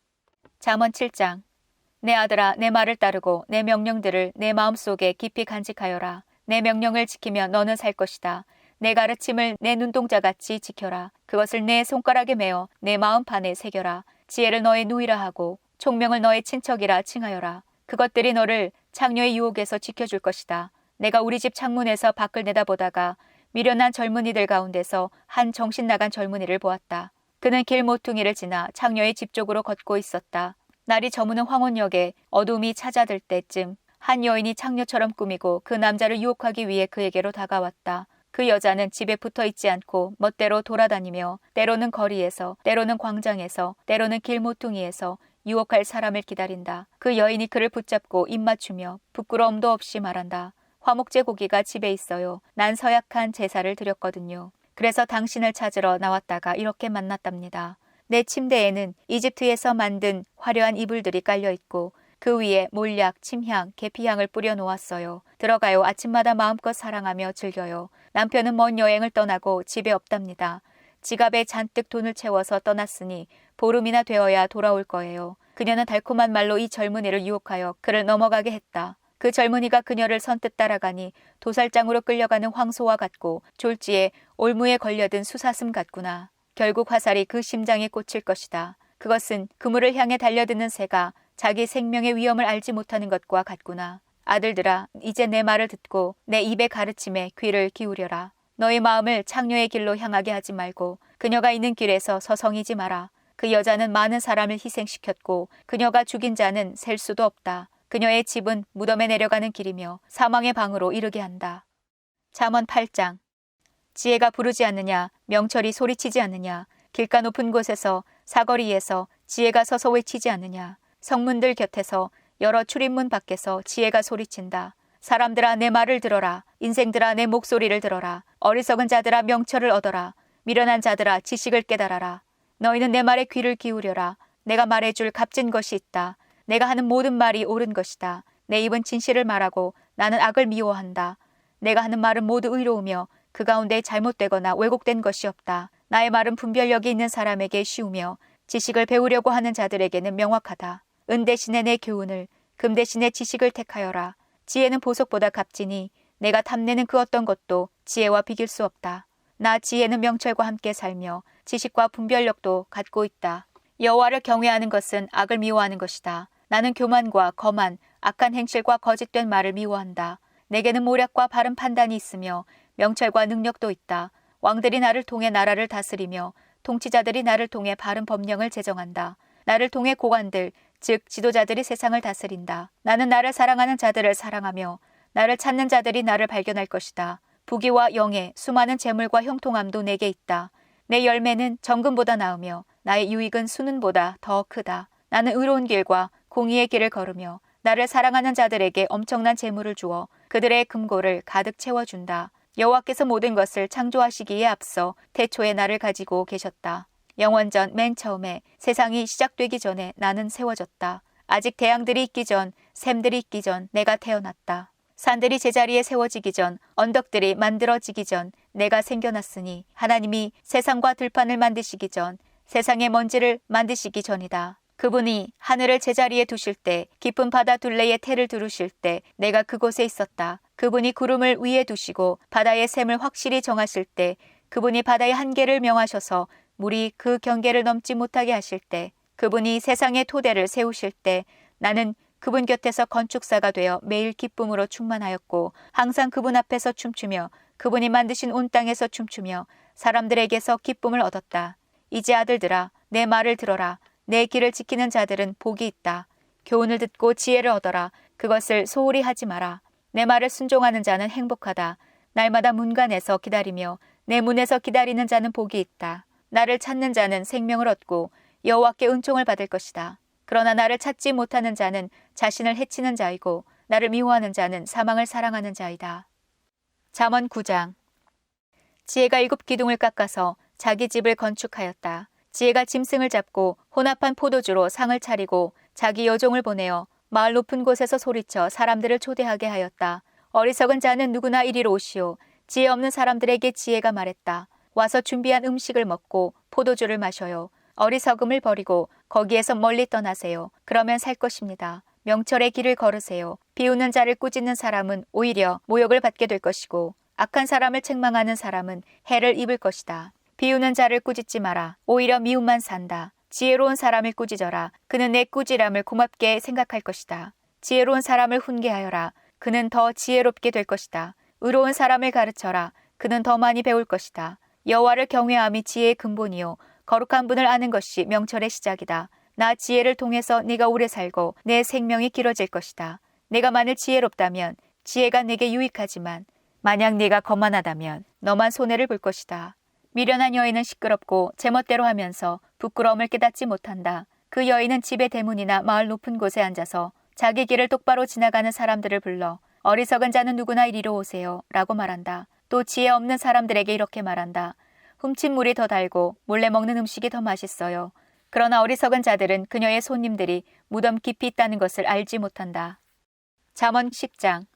잠언 7장. 내 아들아, 내 말을 따르고 내 명령들을 내 마음속에 깊이 간직하여라. 내 명령을 지키면 너는 살 것이다. 내 가르침을 내 눈동자같이 지켜라. 그것을 내 손가락에 메어 내 마음판에 새겨라. 지혜를 너의 누이라 하고 총명을 너의 친척이라 칭하여라. 그것들이 너를 창녀의 유혹에서 지켜줄 것이다. 내가 우리 집 창문에서 밖을 내다보다가 미련한 젊은이들 가운데서 한 정신 나간 젊은이를 보았다. 그는 길 모퉁이를 지나 창녀의 집 쪽으로 걷고 있었다. 날이 저무는 황혼역에 어둠이 찾아들 때쯤 한 여인이 창녀처럼 꾸미고 그 남자를 유혹하기 위해 그에게로 다가왔다. 그 여자는 집에 붙어 있지 않고 멋대로 돌아다니며 때로는 거리에서, 때로는 광장에서, 때로는 길 모퉁이에서 유혹할 사람을 기다린다. 그 여인이 그를 붙잡고 입맞추며 부끄러움도 없이 말한다. 화목제 고기가 집에 있어요. 난 서약한 제사를 드렸거든요. 그래서 당신을 찾으러 나왔다가 이렇게 만났답니다. 내 침대에는 이집트에서 만든 화려한 이불들이 깔려 있고 그 위에 몰약, 침향, 계피향을 뿌려 놓았어요. 들어가요. 아침마다 마음껏 사랑하며 즐겨요. 남편은 먼 여행을 떠나고 집에 없답니다. 지갑에 잔뜩 돈을 채워서 떠났으니 보름이나 되어야 돌아올 거예요. 그녀는 달콤한 말로 이 젊은이를 유혹하여 그를 넘어가게 했다. 그 젊은이가 그녀를 선뜻 따라가니 도살장으로 끌려가는 황소와 같고 졸지에 올무에 걸려든 수사슴 같구나. 결국 화살이 그 심장에 꽂힐 것이다. 그것은 그물을 향해 달려드는 새가 자기 생명의 위험을 알지 못하는 것과 같구나. 아들들아, 이제 내 말을 듣고 내 입의 가르침에 귀를 기울여라. 너희 마음을 창녀의 길로 향하게 하지 말고 그녀가 있는 길에서 서성이지 마라. 그 여자는 많은 사람을 희생시켰고 그녀가 죽인 자는 셀 수도 없다. 그녀의 집은 무덤에 내려가는 길이며 사망의 방으로 이르게 한다. 잠언 8장. 지혜가 부르지 않느냐, 명철이 소리치지 않느냐, 길가 높은 곳에서 사거리에서 지혜가 서서 외치지 않느냐, 성문들 곁에서 여러 출입문 밖에서 지혜가 소리친다. 사람들아 내 말을 들어라. 인생들아 내 목소리를 들어라. 어리석은 자들아 명철을 얻어라. 미련한 자들아 지식을 깨달아라. 너희는 내 말에 귀를 기울여라. 내가 말해줄 값진 것이 있다. 내가 하는 모든 말이 옳은 것이다. 내 입은 진실을 말하고 나는 악을 미워한다. 내가 하는 말은 모두 의로우며 그 가운데 잘못되거나 왜곡된 것이 없다. 나의 말은 분별력이 있는 사람에게 쉬우며 지식을 배우려고 하는 자들에게는 명확하다. 은 대신에 내 교훈을, 금 대신에 지식을 택하여라. 지혜는 보석보다 값지니 내가 탐내는 그 어떤 것도 지혜와 비길 수 없다. 나 지혜는 명철과 함께 살며 지식과 분별력도 갖고 있다. 여호와를 경외하는 것은 악을 미워하는 것이다. 나는 교만과 거만, 악한 행실과 거짓된 말을 미워한다. 내게는 모략과 바른 판단이 있으며 명철과 능력도 있다. 왕들이 나를 통해 나라를 다스리며 통치자들이 나를 통해 바른 법령을 제정한다. 나를 통해 고관들, 즉 지도자들이 세상을 다스린다. 나는 나를 사랑하는 자들을 사랑하며 나를 찾는 자들이 나를 발견할 것이다. 부귀와 영예, 수많은 재물과 형통함도 내게 있다. 내 열매는 정금보다 나으며 나의 유익은 수는보다 더 크다. 나는 의로운 길과 공의의 길을 걸으며 나를 사랑하는 자들에게 엄청난 재물을 주어 그들의 금고를 가득 채워준다. 여호와께서 모든 것을 창조하시기에 앞서 태초에 나를 가지고 계셨다. 영원전 맨 처음에 세상이 시작되기 전에 나는 세워졌다. 아직 태양들이 있기 전, 샘들이 있기 전 내가 태어났다. 산들이 제자리에 세워지기 전, 언덕들이 만들어지기 전 내가 생겨났으니 하나님이 세상과 들판을 만드시기 전, 세상의 먼지를 만드시기 전이다. 그분이 하늘을 제자리에 두실 때, 깊은 바다 둘레에 태를 두르실 때 내가 그곳에 있었다. 그분이 구름을 위에 두시고 바다의 샘을 확실히 정하실 때, 그분이 바다의 한계를 명하셔서 물이 그 경계를 넘지 못하게 하실 때, 그분이 세상의 토대를 세우실 때 나는 그분 곁에서 건축사가 되어 매일 기쁨으로 충만하였고 항상 그분 앞에서 춤추며 그분이 만드신 온 땅에서 춤추며 사람들에게서 기쁨을 얻었다. 이제 아들들아 내 말을 들어라. 내 길을 지키는 자들은 복이 있다. 교훈을 듣고 지혜를 얻어라. 그것을 소홀히 하지 마라. 내 말을 순종하는 자는 행복하다. 날마다 문간에서 기다리며 내 문에서 기다리는 자는 복이 있다. 나를 찾는 자는 생명을 얻고 여호와께 은총을 받을 것이다. 그러나 나를 찾지 못하는 자는 자신을 해치는 자이고 나를 미워하는 자는 사망을 사랑하는 자이다. 잠언 9장. 지혜가 7기둥을 깎아서 자기 집을 건축하였다. 지혜가 짐승을 잡고 혼합한 포도주로 상을 차리고 자기 여종을 보내어 마을 높은 곳에서 소리쳐 사람들을 초대하게 하였다. 어리석은 자는 누구나 이리로 오시오. 지혜 없는 사람들에게 지혜가 말했다. 와서 준비한 음식을 먹고 포도주를 마셔요. 어리석음을 버리고 거기에서 멀리 떠나세요. 그러면 살 것입니다. 명철의 길을 걸으세요. 비웃는 자를 꾸짖는 사람은 오히려 모욕을 받게 될 것이고 악한 사람을 책망하는 사람은 해를 입을 것이다. 비웃는 자를 꾸짖지 마라. 오히려 미움만 산다. 지혜로운 사람을 꾸짖어라. 그는 내 꾸지람을 고맙게 생각할 것이다. 지혜로운 사람을 훈계하여라. 그는 더 지혜롭게 될 것이다. 의로운 사람을 가르쳐라. 그는 더 많이 배울 것이다. 여호와를 경외함이 지혜의 근본이요 거룩한 분을 아는 것이 명철의 시작이다. 나 지혜를 통해서 네가 오래 살고 내 생명이 길어질 것이다. 내가 만일 지혜롭다면 지혜가 내게 유익하지만 만약 네가 거만하다면 너만 손해를 볼 것이다. 미련한 여인은 시끄럽고 제멋대로 하면서 부끄러움을 깨닫지 못한다. 그 여인은 집의 대문이나 마을 높은 곳에 앉아서 자기 길을 똑바로 지나가는 사람들을 불러 어리석은 자는 누구나 이리로 오세요 라고 말한다. 또 지혜 없는 사람들에게 이렇게 말한다. 훔친 물이 더 달고 몰래 먹는 음식이 더 맛있어요. 그러나 어리석은 자들은 그녀의 손님들이 무덤 깊이 있다는 것을 알지 못한다. 잠언 10장.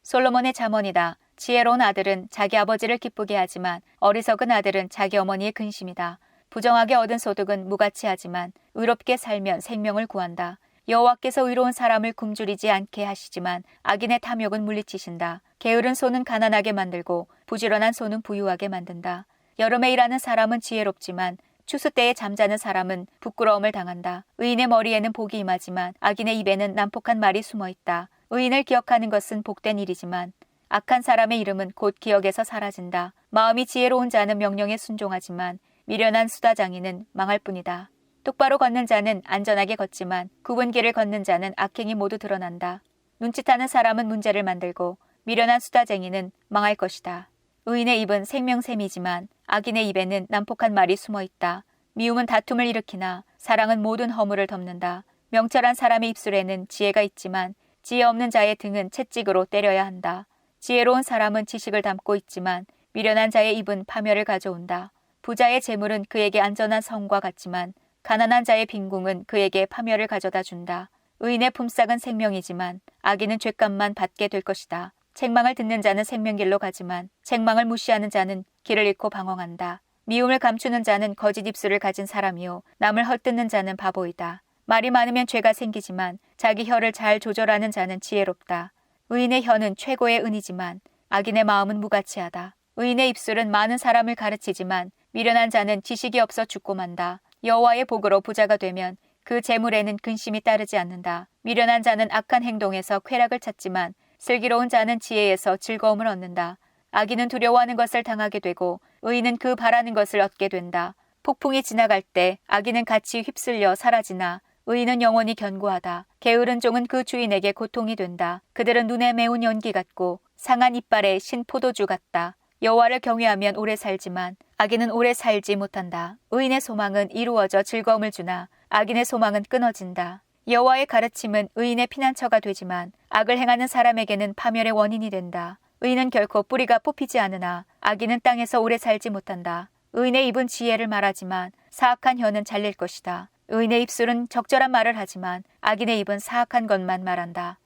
솔로몬의 잠언이다. 지혜로운 아들은 자기 아버지를 기쁘게 하지만 어리석은 아들은 자기 어머니의 근심이다. 부정하게 얻은 소득은 무가치하지만 의롭게 살면 생명을 구한다. 여호와께서 의로운 사람을 굶주리지 않게 하시지만 악인의 탐욕은 물리치신다. 게으른 손은 가난하게 만들고 부지런한 손은 부유하게 만든다. 여름에 일하는 사람은 지혜롭지만 추수 때에 잠자는 사람은 부끄러움을 당한다. 의인의 머리에는 복이 임하지만 악인의 입에는 난폭한 말이 숨어 있다. 의인을 기억하는 것은 복된 일이지만 악한 사람의 이름은 곧 기억에서 사라진다. 마음이 지혜로운 자는 명령에 순종하지만 미련한 수다장이는 망할 뿐이다. 똑바로 걷는 자는 안전하게 걷지만 굽은 길을 걷는 자는 악행이 모두 드러난다. 눈짓하는 사람은 문제를 만들고 미련한 수다쟁이는 망할 것이다. 의인의 입은 생명샘이지만 악인의 입에는 난폭한 말이 숨어 있다. 미움은 다툼을 일으키나 사랑은 모든 허물을 덮는다. 명철한 사람의 입술에는 지혜가 있지만 지혜 없는 자의 등은 채찍으로 때려야 한다. 지혜로운 사람은 지식을 담고 있지만 미련한 자의 입은 파멸을 가져온다. 부자의 재물은 그에게 안전한 성과 같지만 가난한 자의 빈궁은 그에게 파멸을 가져다 준다. 의인의 품삯은 생명이지만 악인은 죗값만 받게 될 것이다. 책망을 듣는 자는 생명길로 가지만 책망을 무시하는 자는 길을 잃고 방황한다. 미움을 감추는 자는 거짓 입술을 가진 사람이요 남을 헛듣는 자는 바보이다. 말이 많으면 죄가 생기지만 자기 혀를 잘 조절하는 자는 지혜롭다. 의인의 혀는 최고의 은이지만 악인의 마음은 무가치하다. 의인의 입술은 많은 사람을 가르치지만 미련한 자는 지식이 없어 죽고 만다. 여호와의 복으로 부자가 되면 그 재물에는 근심이 따르지 않는다. 미련한 자는 악한 행동에서 쾌락을 찾지만 슬기로운 자는 지혜에서 즐거움을 얻는다. 악인은 두려워하는 것을 당하게 되고 의인은 그 바라는 것을 얻게 된다. 폭풍이 지나갈 때 악인은 같이 휩쓸려 사라지나 의인은 영원히 견고하다. 게으른 종은 그 주인에게 고통이 된다. 그들은 눈에 매운 연기 같고 상한 이빨에 신 포도주 같다. 여호와를 경외하면 오래 살지만 악인은 오래 살지 못한다. 의인의 소망은 이루어져 즐거움을 주나 악인의 소망은 끊어진다. 여호와의 가르침은 의인의 피난처가 되지만 악을 행하는 사람에게는 파멸의 원인이 된다. 의인은 결코 뿌리가 뽑히지 않으나 악인은 땅에서 오래 살지 못한다. 의인의 입은 지혜를 말하지만 사악한 혀는 잘릴 것이다. 의인의 입술은 적절한 말을 하지만 악인의 입은 사악한 것만 말한다.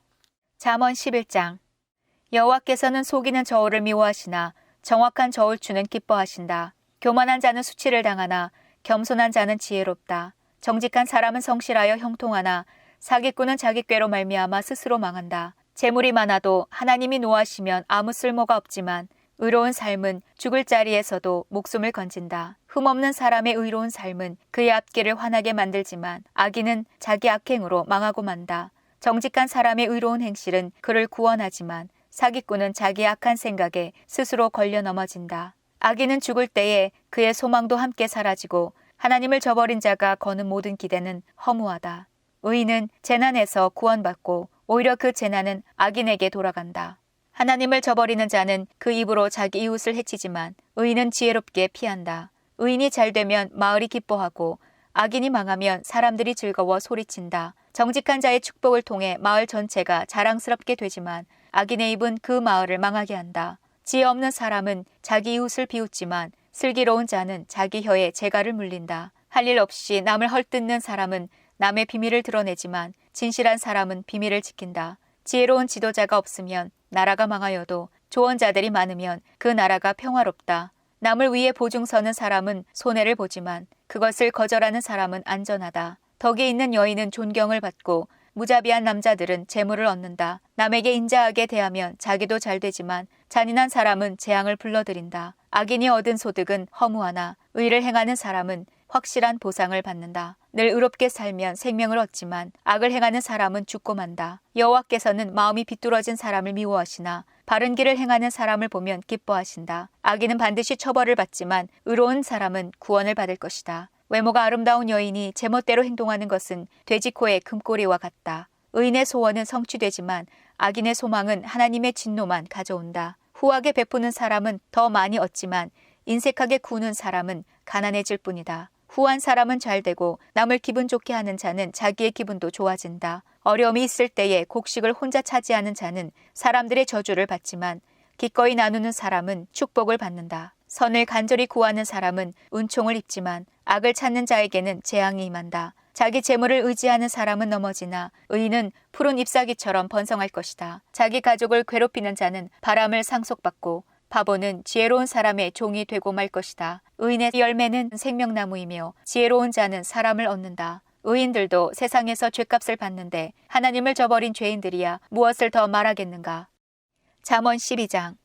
잠언 11장. 여호와께서는 속이는 저울을 미워하시나 정확한 저울추는 기뻐하신다. 교만한 자는 수치를 당하나 겸손한 자는 지혜롭다. 정직한 사람은 성실하여 형통하나 사기꾼은 자기 꾀로 말미암아 스스로 망한다. 재물이 많아도 하나님이 노하시면 아무 쓸모가 없지만 의로운 삶은 죽을 자리에서도 목숨을 건진다. 흠없는 사람의 의로운 삶은 그의 앞길을 환하게 만들지만 악인은 자기 악행으로 망하고 만다. 정직한 사람의 의로운 행실은 그를 구원하지만 사기꾼은 자기 악한 생각에 스스로 걸려 넘어진다. 악인은 죽을 때에 그의 소망도 함께 사라지고 하나님을 저버린 자가 거는 모든 기대는 허무하다. 의인은 재난에서 구원받고 오히려 그 재난은 악인에게 돌아간다. 하나님을 저버리는 자는 그 입으로 자기 이웃을 해치지만 의인은 지혜롭게 피한다. 의인이 잘되면 마을이 기뻐하고 악인이 망하면 사람들이 즐거워 소리친다. 정직한 자의 축복을 통해 마을 전체가 자랑스럽게 되지만 악인의 입은 그 마을을 망하게 한다. 지혜 없는 사람은 자기 이웃을 비웃지만 슬기로운 자는 자기 혀에 재갈을 물린다. 할 일 없이 남을 헐뜯는 사람은 남의 비밀을 드러내지만 진실한 사람은 비밀을 지킨다. 지혜로운 지도자가 없으면 나라가 망하여도 조언자들이 많으면 그 나라가 평화롭다. 남을 위해 보증 서는 사람은 손해를 보지만 그것을 거절하는 사람은 안전하다. 덕이 있는 여인은 존경을 받고 무자비한 남자들은 재물을 얻는다. 남에게 인자하게 대하면 자기도 잘 되지만 잔인한 사람은 재앙을 불러들인다. 악인이 얻은 소득은 허무하나 의를 행하는 사람은 확실한 보상을 받는다. 늘 의롭게 살면 생명을 얻지만 악을 행하는 사람은 죽고 만다. 여호와께서는 마음이 비뚤어진 사람을 미워하시나 바른 길을 행하는 사람을 보면 기뻐하신다. 악인은 반드시 처벌을 받지만 의로운 사람은 구원을 받을 것이다. 외모가 아름다운 여인이 제멋대로 행동하는 것은 돼지코의 금꼬리와 같다. 의인의 소원은 성취되지만 악인의 소망은 하나님의 진노만 가져온다. 후하게 베푸는 사람은 더 많이 얻지만 인색하게 구는 사람은 가난해질 뿐이다. 후한 사람은 잘되고 남을 기분 좋게 하는 자는 자기의 기분도 좋아진다. 어려움이 있을 때에 곡식을 혼자 차지하는 자는 사람들의 저주를 받지만 기꺼이 나누는 사람은 축복을 받는다. 선을 간절히 구하는 사람은 은총을 입지만 악을 찾는 자에게는 재앙이 임한다. 자기 재물을 의지하는 사람은 넘어지나 의인은 푸른 잎사귀처럼 번성할 것이다. 자기 가족을 괴롭히는 자는 바람을 상속받고 바보는 지혜로운 사람의 종이 되고 말 것이다. 의인의 열매는 생명나무이며 지혜로운 자는 사람을 얻는다. 의인들도 세상에서 죗값을 받는데 하나님을 저버린 죄인들이야 무엇을 더 말하겠는가. 잠언 12장.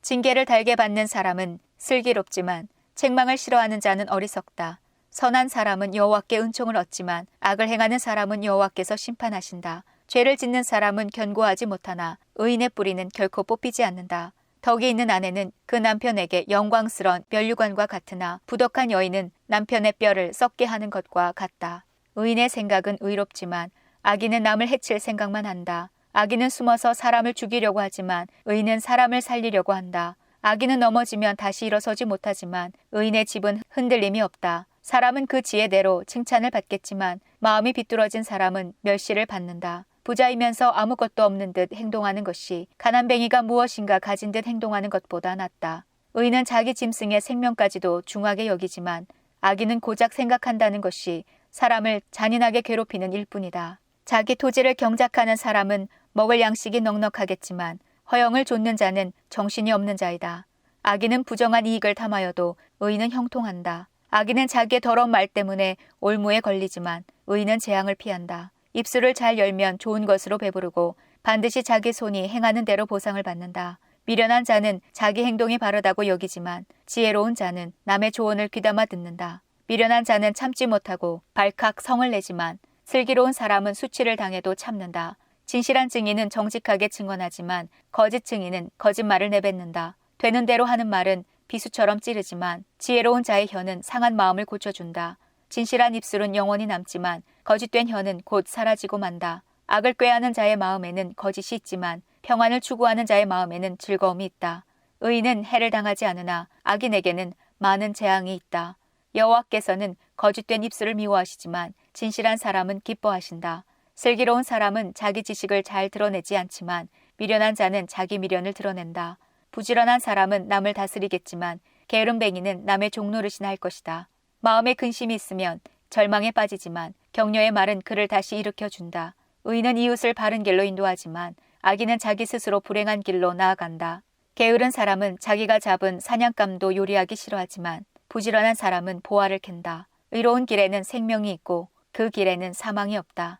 징계를 달게 받는 사람은 슬기롭지만 책망을 싫어하는 자는 어리석다. 선한 사람은 여호와께 은총을 얻지만 악을 행하는 사람은 여호와께서 심판하신다. 죄를 짓는 사람은 견고하지 못하나 의인의 뿌리는 결코 뽑히지 않는다. 덕이 있는 아내는 그 남편에게 영광스러운 면류관과 같으나 부덕한 여인은 남편의 뼈를 썩게 하는 것과 같다. 의인의 생각은 의롭지만 악인은 남을 해칠 생각만 한다. 악인은 숨어서 사람을 죽이려고 하지만 의인은 사람을 살리려고 한다. 악인은 넘어지면 다시 일어서지 못하지만 의인의 집은 흔들림이 없다. 사람은 그 지혜대로 칭찬을 받겠지만 마음이 비뚤어진 사람은 멸시를 받는다. 부자이면서 아무것도 없는 듯 행동하는 것이 가난뱅이가 무엇인가 가진 듯 행동하는 것보다 낫다. 의인은 자기 짐승의 생명까지도 중하게 여기지만 악인은 고작 생각한다는 것이 사람을 잔인하게 괴롭히는 일뿐이다. 자기 토지를 경작하는 사람은 먹을 양식이 넉넉하겠지만 허영을 좇는 자는 정신이 없는 자이다. 악인은 부정한 이익을 탐하여도 의인은 형통한다. 악인은 자기의 더러운 말 때문에 올무에 걸리지만 의인은 재앙을 피한다. 입술을 잘 열면 좋은 것으로 배부르고 반드시 자기 손이 행하는 대로 보상을 받는다. 미련한 자는 자기 행동이 바르다고 여기지만 지혜로운 자는 남의 조언을 귀담아 듣는다. 미련한 자는 참지 못하고 발칵 성을 내지만 슬기로운 사람은 수치를 당해도 참는다. 진실한 증인은 정직하게 증언하지만 거짓 증인은 거짓말을 내뱉는다. 되는 대로 하는 말은 비수처럼 찌르지만 지혜로운 자의 혀는 상한 마음을 고쳐준다. 진실한 입술은 영원히 남지만 거짓된 혀는 곧 사라지고 만다. 악을 꾀하는 자의 마음에는 거짓이 있지만 평안을 추구하는 자의 마음에는 즐거움이 있다. 의인은 해를 당하지 않으나 악인에게는 많은 재앙이 있다. 여호와께서는 거짓된 입술을 미워하시지만 진실한 사람은 기뻐하신다. 슬기로운 사람은 자기 지식을 잘 드러내지 않지만 미련한 자는 자기 미련을 드러낸다. 부지런한 사람은 남을 다스리겠지만 게으름뱅이는 남의 종노릇이나 할 것이다. 마음에 근심이 있으면 절망에 빠지지만 격려의 말은 그를 다시 일으켜준다. 의인은 이웃을 바른 길로 인도하지만 악인은 자기 스스로 불행한 길로 나아간다. 게으른 사람은 자기가 잡은 사냥감도 요리하기 싫어하지만 부지런한 사람은 보화를 캔다. 의로운 길에는 생명이 있고 그 길에는 사망이 없다.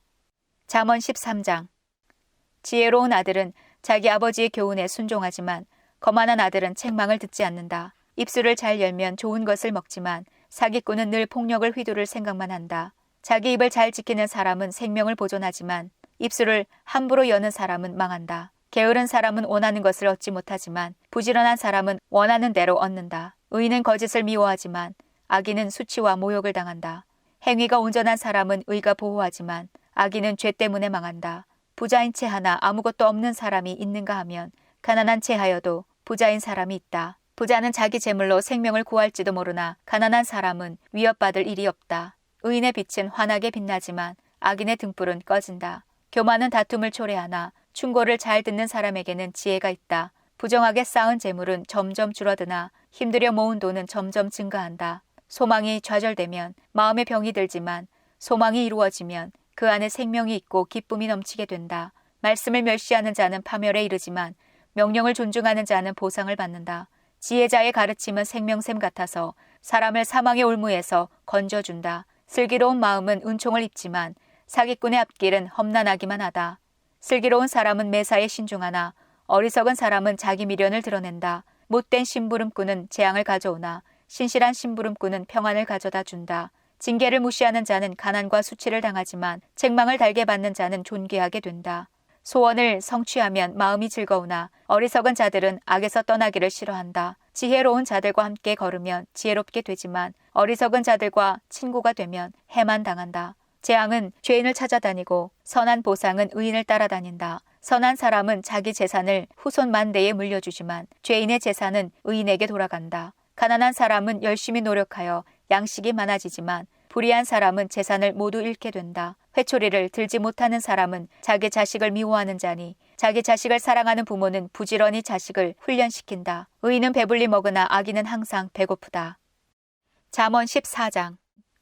잠언 13장. 지혜로운 아들은 자기 아버지의 교훈에 순종하지만 거만한 아들은 책망을 듣지 않는다. 입술을 잘 열면 좋은 것을 먹지만 사기꾼은 늘 폭력을 휘두를 생각만 한다. 자기 입을 잘 지키는 사람은 생명을 보존하지만 입술을 함부로 여는 사람은 망한다. 게으른 사람은 원하는 것을 얻지 못하지만 부지런한 사람은 원하는 대로 얻는다. 의인은 거짓을 미워하지만 악인은 수치와 모욕을 당한다. 행위가 온전한 사람은 의가 보호하지만 악인은 죄 때문에 망한다. 부자인 채 하나 아무것도 없는 사람이 있는가 하면 가난한 채 하여도 부자인 사람이 있다. 부자는 자기 재물로 생명을 구할지도 모르나 가난한 사람은 위협받을 일이 없다. 의인의 빛은 환하게 빛나지만 악인의 등불은 꺼진다. 교만은 다툼을 초래하나 충고를 잘 듣는 사람에게는 지혜가 있다. 부정하게 쌓은 재물은 점점 줄어드나 힘들여 모은 돈은 점점 증가한다. 소망이 좌절되면 마음에 병이 들지만 소망이 이루어지면 그 안에 생명이 있고 기쁨이 넘치게 된다. 말씀을 멸시하는 자는 파멸에 이르지만 명령을 존중하는 자는 보상을 받는다. 지혜자의 가르침은 생명샘 같아서 사람을 사망의 올무에서 건져준다. 슬기로운 마음은 은총을 입지만 사기꾼의 앞길은 험난하기만 하다. 슬기로운 사람은 매사에 신중하나 어리석은 사람은 자기 미련을 드러낸다. 못된 심부름꾼은 재앙을 가져오나 신실한 심부름꾼은 평안을 가져다 준다. 징계를 무시하는 자는 가난과 수치를 당하지만 책망을 달게 받는 자는 존귀하게 된다. 소원을 성취하면 마음이 즐거우나 어리석은 자들은 악에서 떠나기를 싫어한다. 지혜로운 자들과 함께 걸으면 지혜롭게 되지만 어리석은 자들과 친구가 되면 해만 당한다. 재앙은 죄인을 찾아다니고 선한 보상은 의인을 따라다닌다. 선한 사람은 자기 재산을 후손 만대에 물려주지만 죄인의 재산은 의인에게 돌아간다. 가난한 사람은 열심히 노력하여 양식이 많아지지만 불의한 사람은 재산을 모두 잃게 된다. 회초리를 들지 못하는 사람은 자기 자식을 미워하는 자니 자기 자식을 사랑하는 부모는 부지런히 자식을 훈련시킨다. 의인은 배불리 먹으나 악인은 항상 배고프다. 잠언 14장.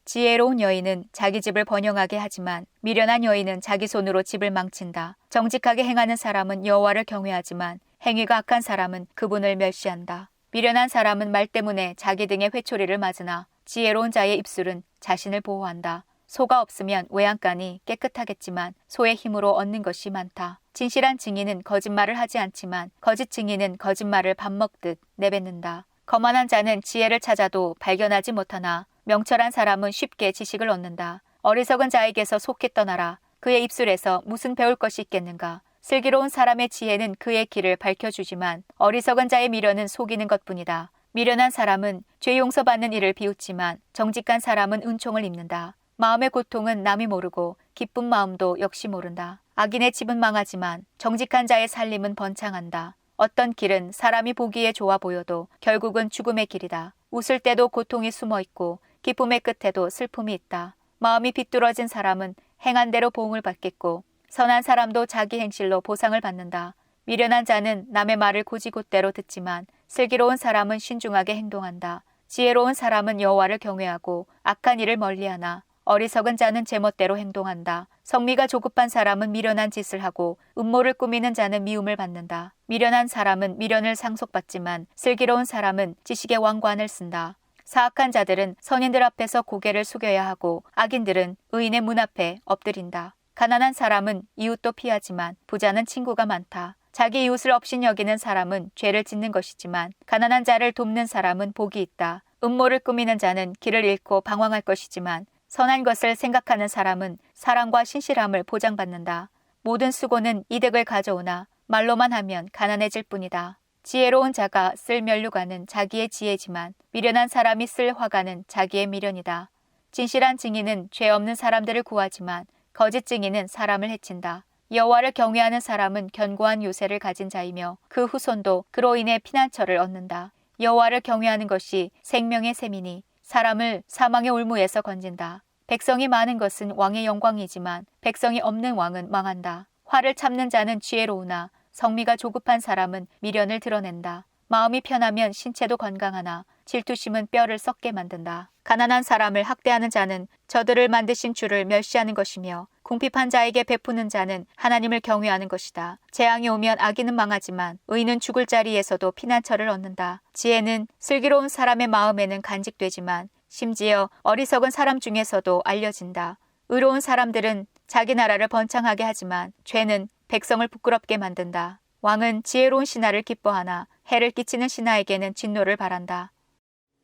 지혜로운 여인은 자기 집을 번영하게 하지만 미련한 여인은 자기 손으로 집을 망친다. 정직하게 행하는 사람은 여호와를 경외하지만 행위가 악한 사람은 그분을 멸시한다. 미련한 사람은 말 때문에 자기 등에 회초리를 맞으나 지혜로운 자의 입술은 자신을 보호한다. 소가 없으면 외양간이 깨끗하겠지만 소의 힘으로 얻는 것이 많다. 진실한 증인은 거짓말을 하지 않지만 거짓 증인은 거짓말을 밥 먹듯 내뱉는다. 거만한 자는 지혜를 찾아도 발견하지 못하나 명철한 사람은 쉽게 지식을 얻는다. 어리석은 자에게서 속히 떠나라. 그의 입술에서 무슨 배울 것이 있겠는가. 슬기로운 사람의 지혜는 그의 길을 밝혀주지만 어리석은 자의 미련은 속이는 것뿐이다. 미련한 사람은 죄 용서받는 일을 비웃지만 정직한 사람은 은총을 입는다. 마음의 고통은 남이 모르고 기쁜 마음도 역시 모른다. 악인의 집은 망하지만 정직한 자의 살림은 번창한다. 어떤 길은 사람이 보기에 좋아 보여도 결국은 죽음의 길이다. 웃을 때도 고통이 숨어 있고 기쁨의 끝에도 슬픔이 있다. 마음이 비뚤어진 사람은 행한 대로 보응을 받겠고 선한 사람도 자기 행실로 보상을 받는다. 미련한 자는 남의 말을 곧이곧대로 듣지만 슬기로운 사람은 신중하게 행동한다. 지혜로운 사람은 여호와를 경외하고 악한 일을 멀리하나 어리석은 자는 제멋대로 행동한다. 성미가 조급한 사람은 미련한 짓을 하고 음모를 꾸미는 자는 미움을 받는다. 미련한 사람은 미련을 상속받지만 슬기로운 사람은 지식의 왕관을 쓴다. 사악한 자들은 선인들 앞에서 고개를 숙여야 하고 악인들은 의인의 문 앞에 엎드린다. 가난한 사람은 이웃도 피하지만 부자는 친구가 많다. 자기 이웃을 업신여기는 사람은 죄를 짓는 것이지만 가난한 자를 돕는 사람은 복이 있다. 음모를 꾸미는 자는 길을 잃고 방황할 것이지만 선한 것을 생각하는 사람은 사랑과 신실함을 보장받는다. 모든 수고는 이득을 가져오나 말로만 하면 가난해질 뿐이다. 지혜로운 자가 쓸 면류관은 자기의 지혜지만 미련한 사람이 쓸 화관은 자기의 미련이다. 진실한 증인은 죄 없는 사람들을 구하지만 거짓 증인은 사람을 해친다. 여호와를 경외하는 사람은 견고한 요새를 가진 자이며 그 후손도 그로 인해 피난처를 얻는다. 여호와를 경외하는 것이 생명의 셈이니 사람을 사망의 올무에서 건진다. 백성이 많은 것은 왕의 영광이지만 백성이 없는 왕은 망한다. 화를 참는 자는 지혜로우나 성미가 조급한 사람은 미련을 드러낸다. 마음이 편하면 신체도 건강하나 질투심은 뼈를 썩게 만든다. 가난한 사람을 학대하는 자는 저들을 만드신 주를 멸시하는 것이며 궁핍한 자에게 베푸는 자는 하나님을 경외하는 것이다. 재앙이 오면 악인은 망하지만 의인은 죽을 자리에서도 피난처를 얻는다. 지혜는 슬기로운 사람의 마음에는 간직되지만 심지어 어리석은 사람 중에서도 알려진다. 의로운 사람들은 자기 나라를 번창하게 하지만 죄는 백성을 부끄럽게 만든다. 왕은 지혜로운 신하를 기뻐하나 해를 끼치는 신하에게는 진노를 바란다.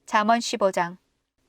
잠언 15장.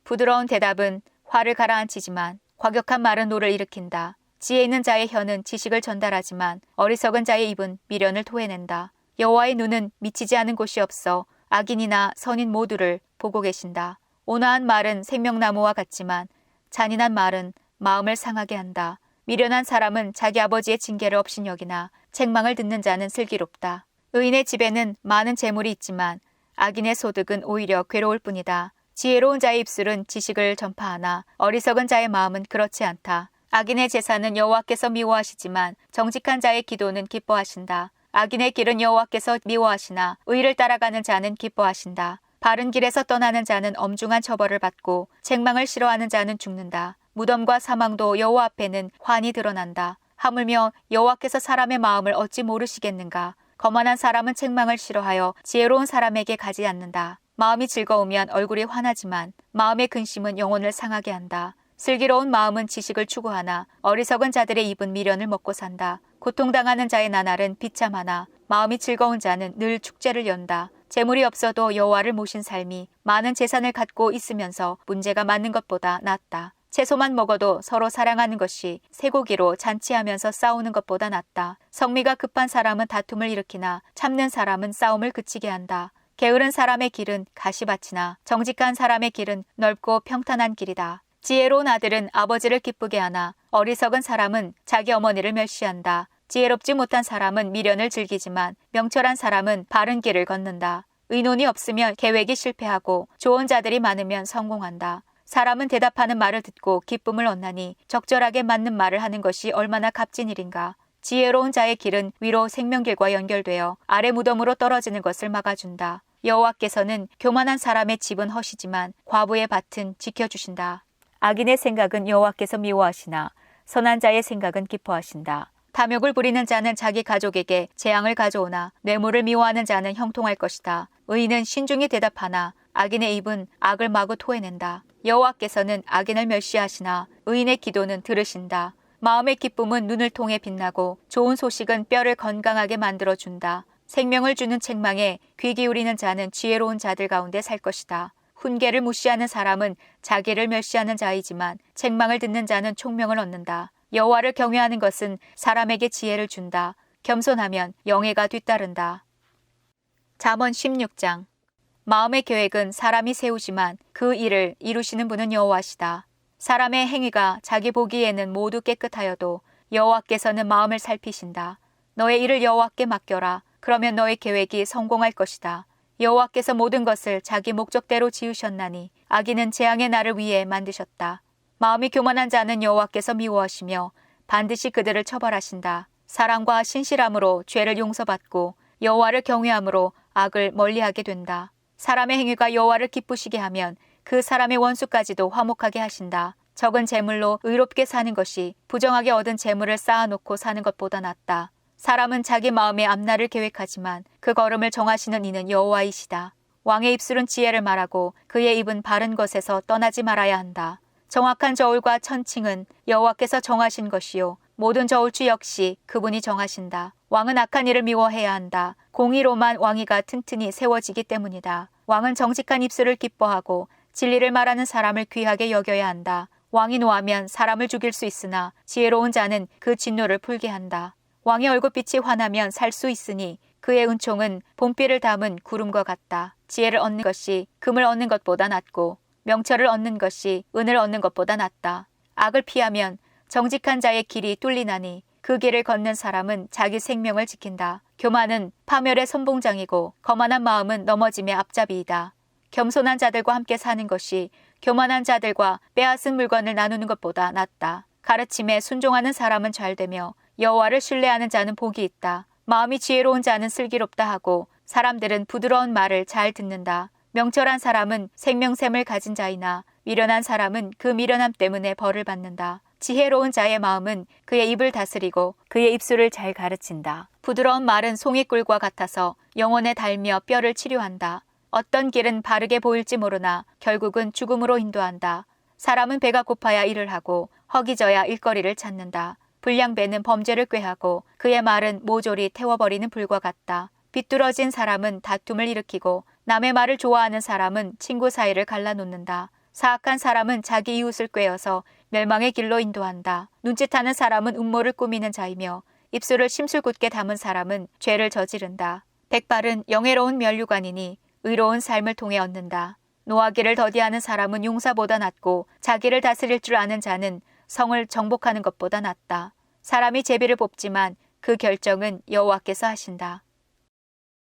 부드러운 대답은 화를 가라앉히지만 과격한 말은 노를 일으킨다. 지혜 있는 자의 혀는 지식을 전달하지만 어리석은 자의 입은 미련을 토해낸다. 여호와의 눈은 미치지 않은 곳이 없어 악인이나 선인 모두를 보고 계신다. 온화한 말은 생명나무와 같지만 잔인한 말은 마음을 상하게 한다. 미련한 사람은 자기 아버지의 징계를 업신여기나 책망을 듣는 자는 슬기롭다. 의인의 집에는 많은 재물이 있지만 악인의 소득은 오히려 괴로울 뿐이다. 지혜로운 자의 입술은 지식을 전파하나 어리석은 자의 마음은 그렇지 않다. 악인의 제사는 여호와께서 미워하시지만 정직한 자의 기도는 기뻐하신다. 악인의 길은 여호와께서 미워하시나 의를 따라가는 자는 기뻐하신다. 바른 길에서 떠나는 자는 엄중한 처벌을 받고 책망을 싫어하는 자는 죽는다. 무덤과 사망도 여호와 앞에는 환히 드러난다. 하물며 여호와께서 사람의 마음을 어찌 모르시겠는가. 거만한 사람은 책망을 싫어하여 지혜로운 사람에게 가지 않는다. 마음이 즐거우면 얼굴이 환하지만 마음의 근심은 영혼을 상하게 한다. 슬기로운 마음은 지식을 추구하나 어리석은 자들의 입은 미련을 먹고 산다. 고통당하는 자의 나날은 비참하나 마음이 즐거운 자는 늘 축제를 연다. 재물이 없어도 여호와를 모신 삶이 많은 재산을 갖고 있으면서 문제가 많은 것보다 낫다. 채소만 먹어도 서로 사랑하는 것이 쇠고기로 잔치하면서 싸우는 것보다 낫다. 성미가 급한 사람은 다툼을 일으키나 참는 사람은 싸움을 그치게 한다. 게으른 사람의 길은 가시밭이나 정직한 사람의 길은 넓고 평탄한 길이다. 지혜로운 아들은 아버지를 기쁘게 하나 어리석은 사람은 자기 어머니를 멸시한다. 지혜롭지 못한 사람은 미련을 즐기지만 명철한 사람은 바른 길을 걷는다. 의논이 없으면 계획이 실패하고 좋은 자들이 많으면 성공한다. 사람은 대답하는 말을 듣고 기쁨을 얻나니 적절하게 맞는 말을 하는 것이 얼마나 값진 일인가. 지혜로운 자의 길은 위로 생명길과 연결되어 아래 무덤으로 떨어지는 것을 막아준다. 여호와께서는 교만한 사람의 집은 허시지만 과부의 밭은 지켜주신다. 악인의 생각은 여호와께서 미워하시나 선한 자의 생각은 기뻐하신다. 탐욕을 부리는 자는 자기 가족에게 재앙을 가져오나 뇌물을 미워하는 자는 형통할 것이다. 의인은 신중히 대답하나 악인의 입은 악을 마구 토해낸다. 여호와께서는 악인을 멸시하시나 의인의 기도는 들으신다. 마음의 기쁨은 눈을 통해 빛나고 좋은 소식은 뼈를 건강하게 만들어준다. 생명을 주는 책망에 귀 기울이는 자는 지혜로운 자들 가운데 살 것이다. 훈계를 무시하는 사람은 자기를 멸시하는 자이지만 책망을 듣는 자는 총명을 얻는다. 여호와를 경외하는 것은 사람에게 지혜를 준다. 겸손하면 영예가 뒤따른다. 잠언 16장. 마음의 계획은 사람이 세우지만 그 일을 이루시는 분은 여호와시다. 사람의 행위가 자기 보기에는 모두 깨끗하여도 여호와께서는 마음을 살피신다. 너의 일을 여호와께 맡겨라. 그러면 너의 계획이 성공할 것이다. 여호와께서 모든 것을 자기 목적대로 지으셨나니 악인은 재앙의 날을 위해 만드셨다. 마음이 교만한 자는 여호와께서 미워하시며 반드시 그들을 처벌하신다. 사랑과 신실함으로 죄를 용서받고 여호와를 경외함으로 악을 멀리하게 된다. 사람의 행위가 여호와를 기쁘시게 하면 그 사람의 원수까지도 화목하게 하신다. 적은 재물로 의롭게 사는 것이 부정하게 얻은 재물을 쌓아놓고 사는 것보다 낫다. 사람은 자기 마음의 앞날을 계획하지만 그 걸음을 정하시는 이는 여호와이시다. 왕의 입술은 지혜를 말하고 그의 입은 바른 것에서 떠나지 말아야 한다. 정확한 저울과 천칭은 여호와께서 정하신 것이요 모든 저울추 역시 그분이 정하신다. 왕은 악한 일을 미워해야 한다. 공의로만 왕위가 튼튼히 세워지기 때문이다. 왕은 정직한 입술을 기뻐하고 진리를 말하는 사람을 귀하게 여겨야 한다. 왕이 노하면 사람을 죽일 수 있으나 지혜로운 자는 그 진노를 풀게 한다. 왕의 얼굴빛이 환하면 살 수 있으니 그의 은총은 봄비를 담은 구름과 같다. 지혜를 얻는 것이 금을 얻는 것보다 낫고 명철을 얻는 것이 은을 얻는 것보다 낫다. 악을 피하면 정직한 자의 길이 뚫리나니 그 길을 걷는 사람은 자기 생명을 지킨다. 교만은 파멸의 선봉장이고 거만한 마음은 넘어짐의 앞잡이이다. 겸손한 자들과 함께 사는 것이 교만한 자들과 빼앗은 물건을 나누는 것보다 낫다. 가르침에 순종하는 사람은 잘되며 여호와를 신뢰하는 자는 복이 있다. 마음이 지혜로운 자는 슬기롭다 하고 사람들은 부드러운 말을 잘 듣는다. 명철한 사람은 생명샘을 가진 자이나 미련한 사람은 그 미련함 때문에 벌을 받는다. 지혜로운 자의 마음은 그의 입을 다스리고 그의 입술을 잘 가르친다. 부드러운 말은 송이꿀과 같아서 영혼에 달며 뼈를 치료한다. 어떤 길은 바르게 보일지 모르나 결국은 죽음으로 인도한다. 사람은 배가 고파야 일을 하고 허기져야 일거리를 찾는다. 불량배는 범죄를 꾀하고 그의 말은 모조리 태워버리는 불과 같다. 비뚤어진 사람은 다툼을 일으키고 남의 말을 좋아하는 사람은 친구 사이를 갈라놓는다. 사악한 사람은 자기 이웃을 꾀어서 멸망의 길로 인도한다. 눈짓하는 사람은 음모를 꾸미는 자이며 입술을 심술궂게 담은 사람은 죄를 저지른다. 백발은 영예로운 면류관이니 의로운 삶을 통해 얻는다. 노하기를 더디하는 사람은 용사보다 낫고 자기를 다스릴 줄 아는 자는 성을 정복하는 것보다 낫다. 사람이 제비를 뽑지만 그 결정은 여호와께서 하신다.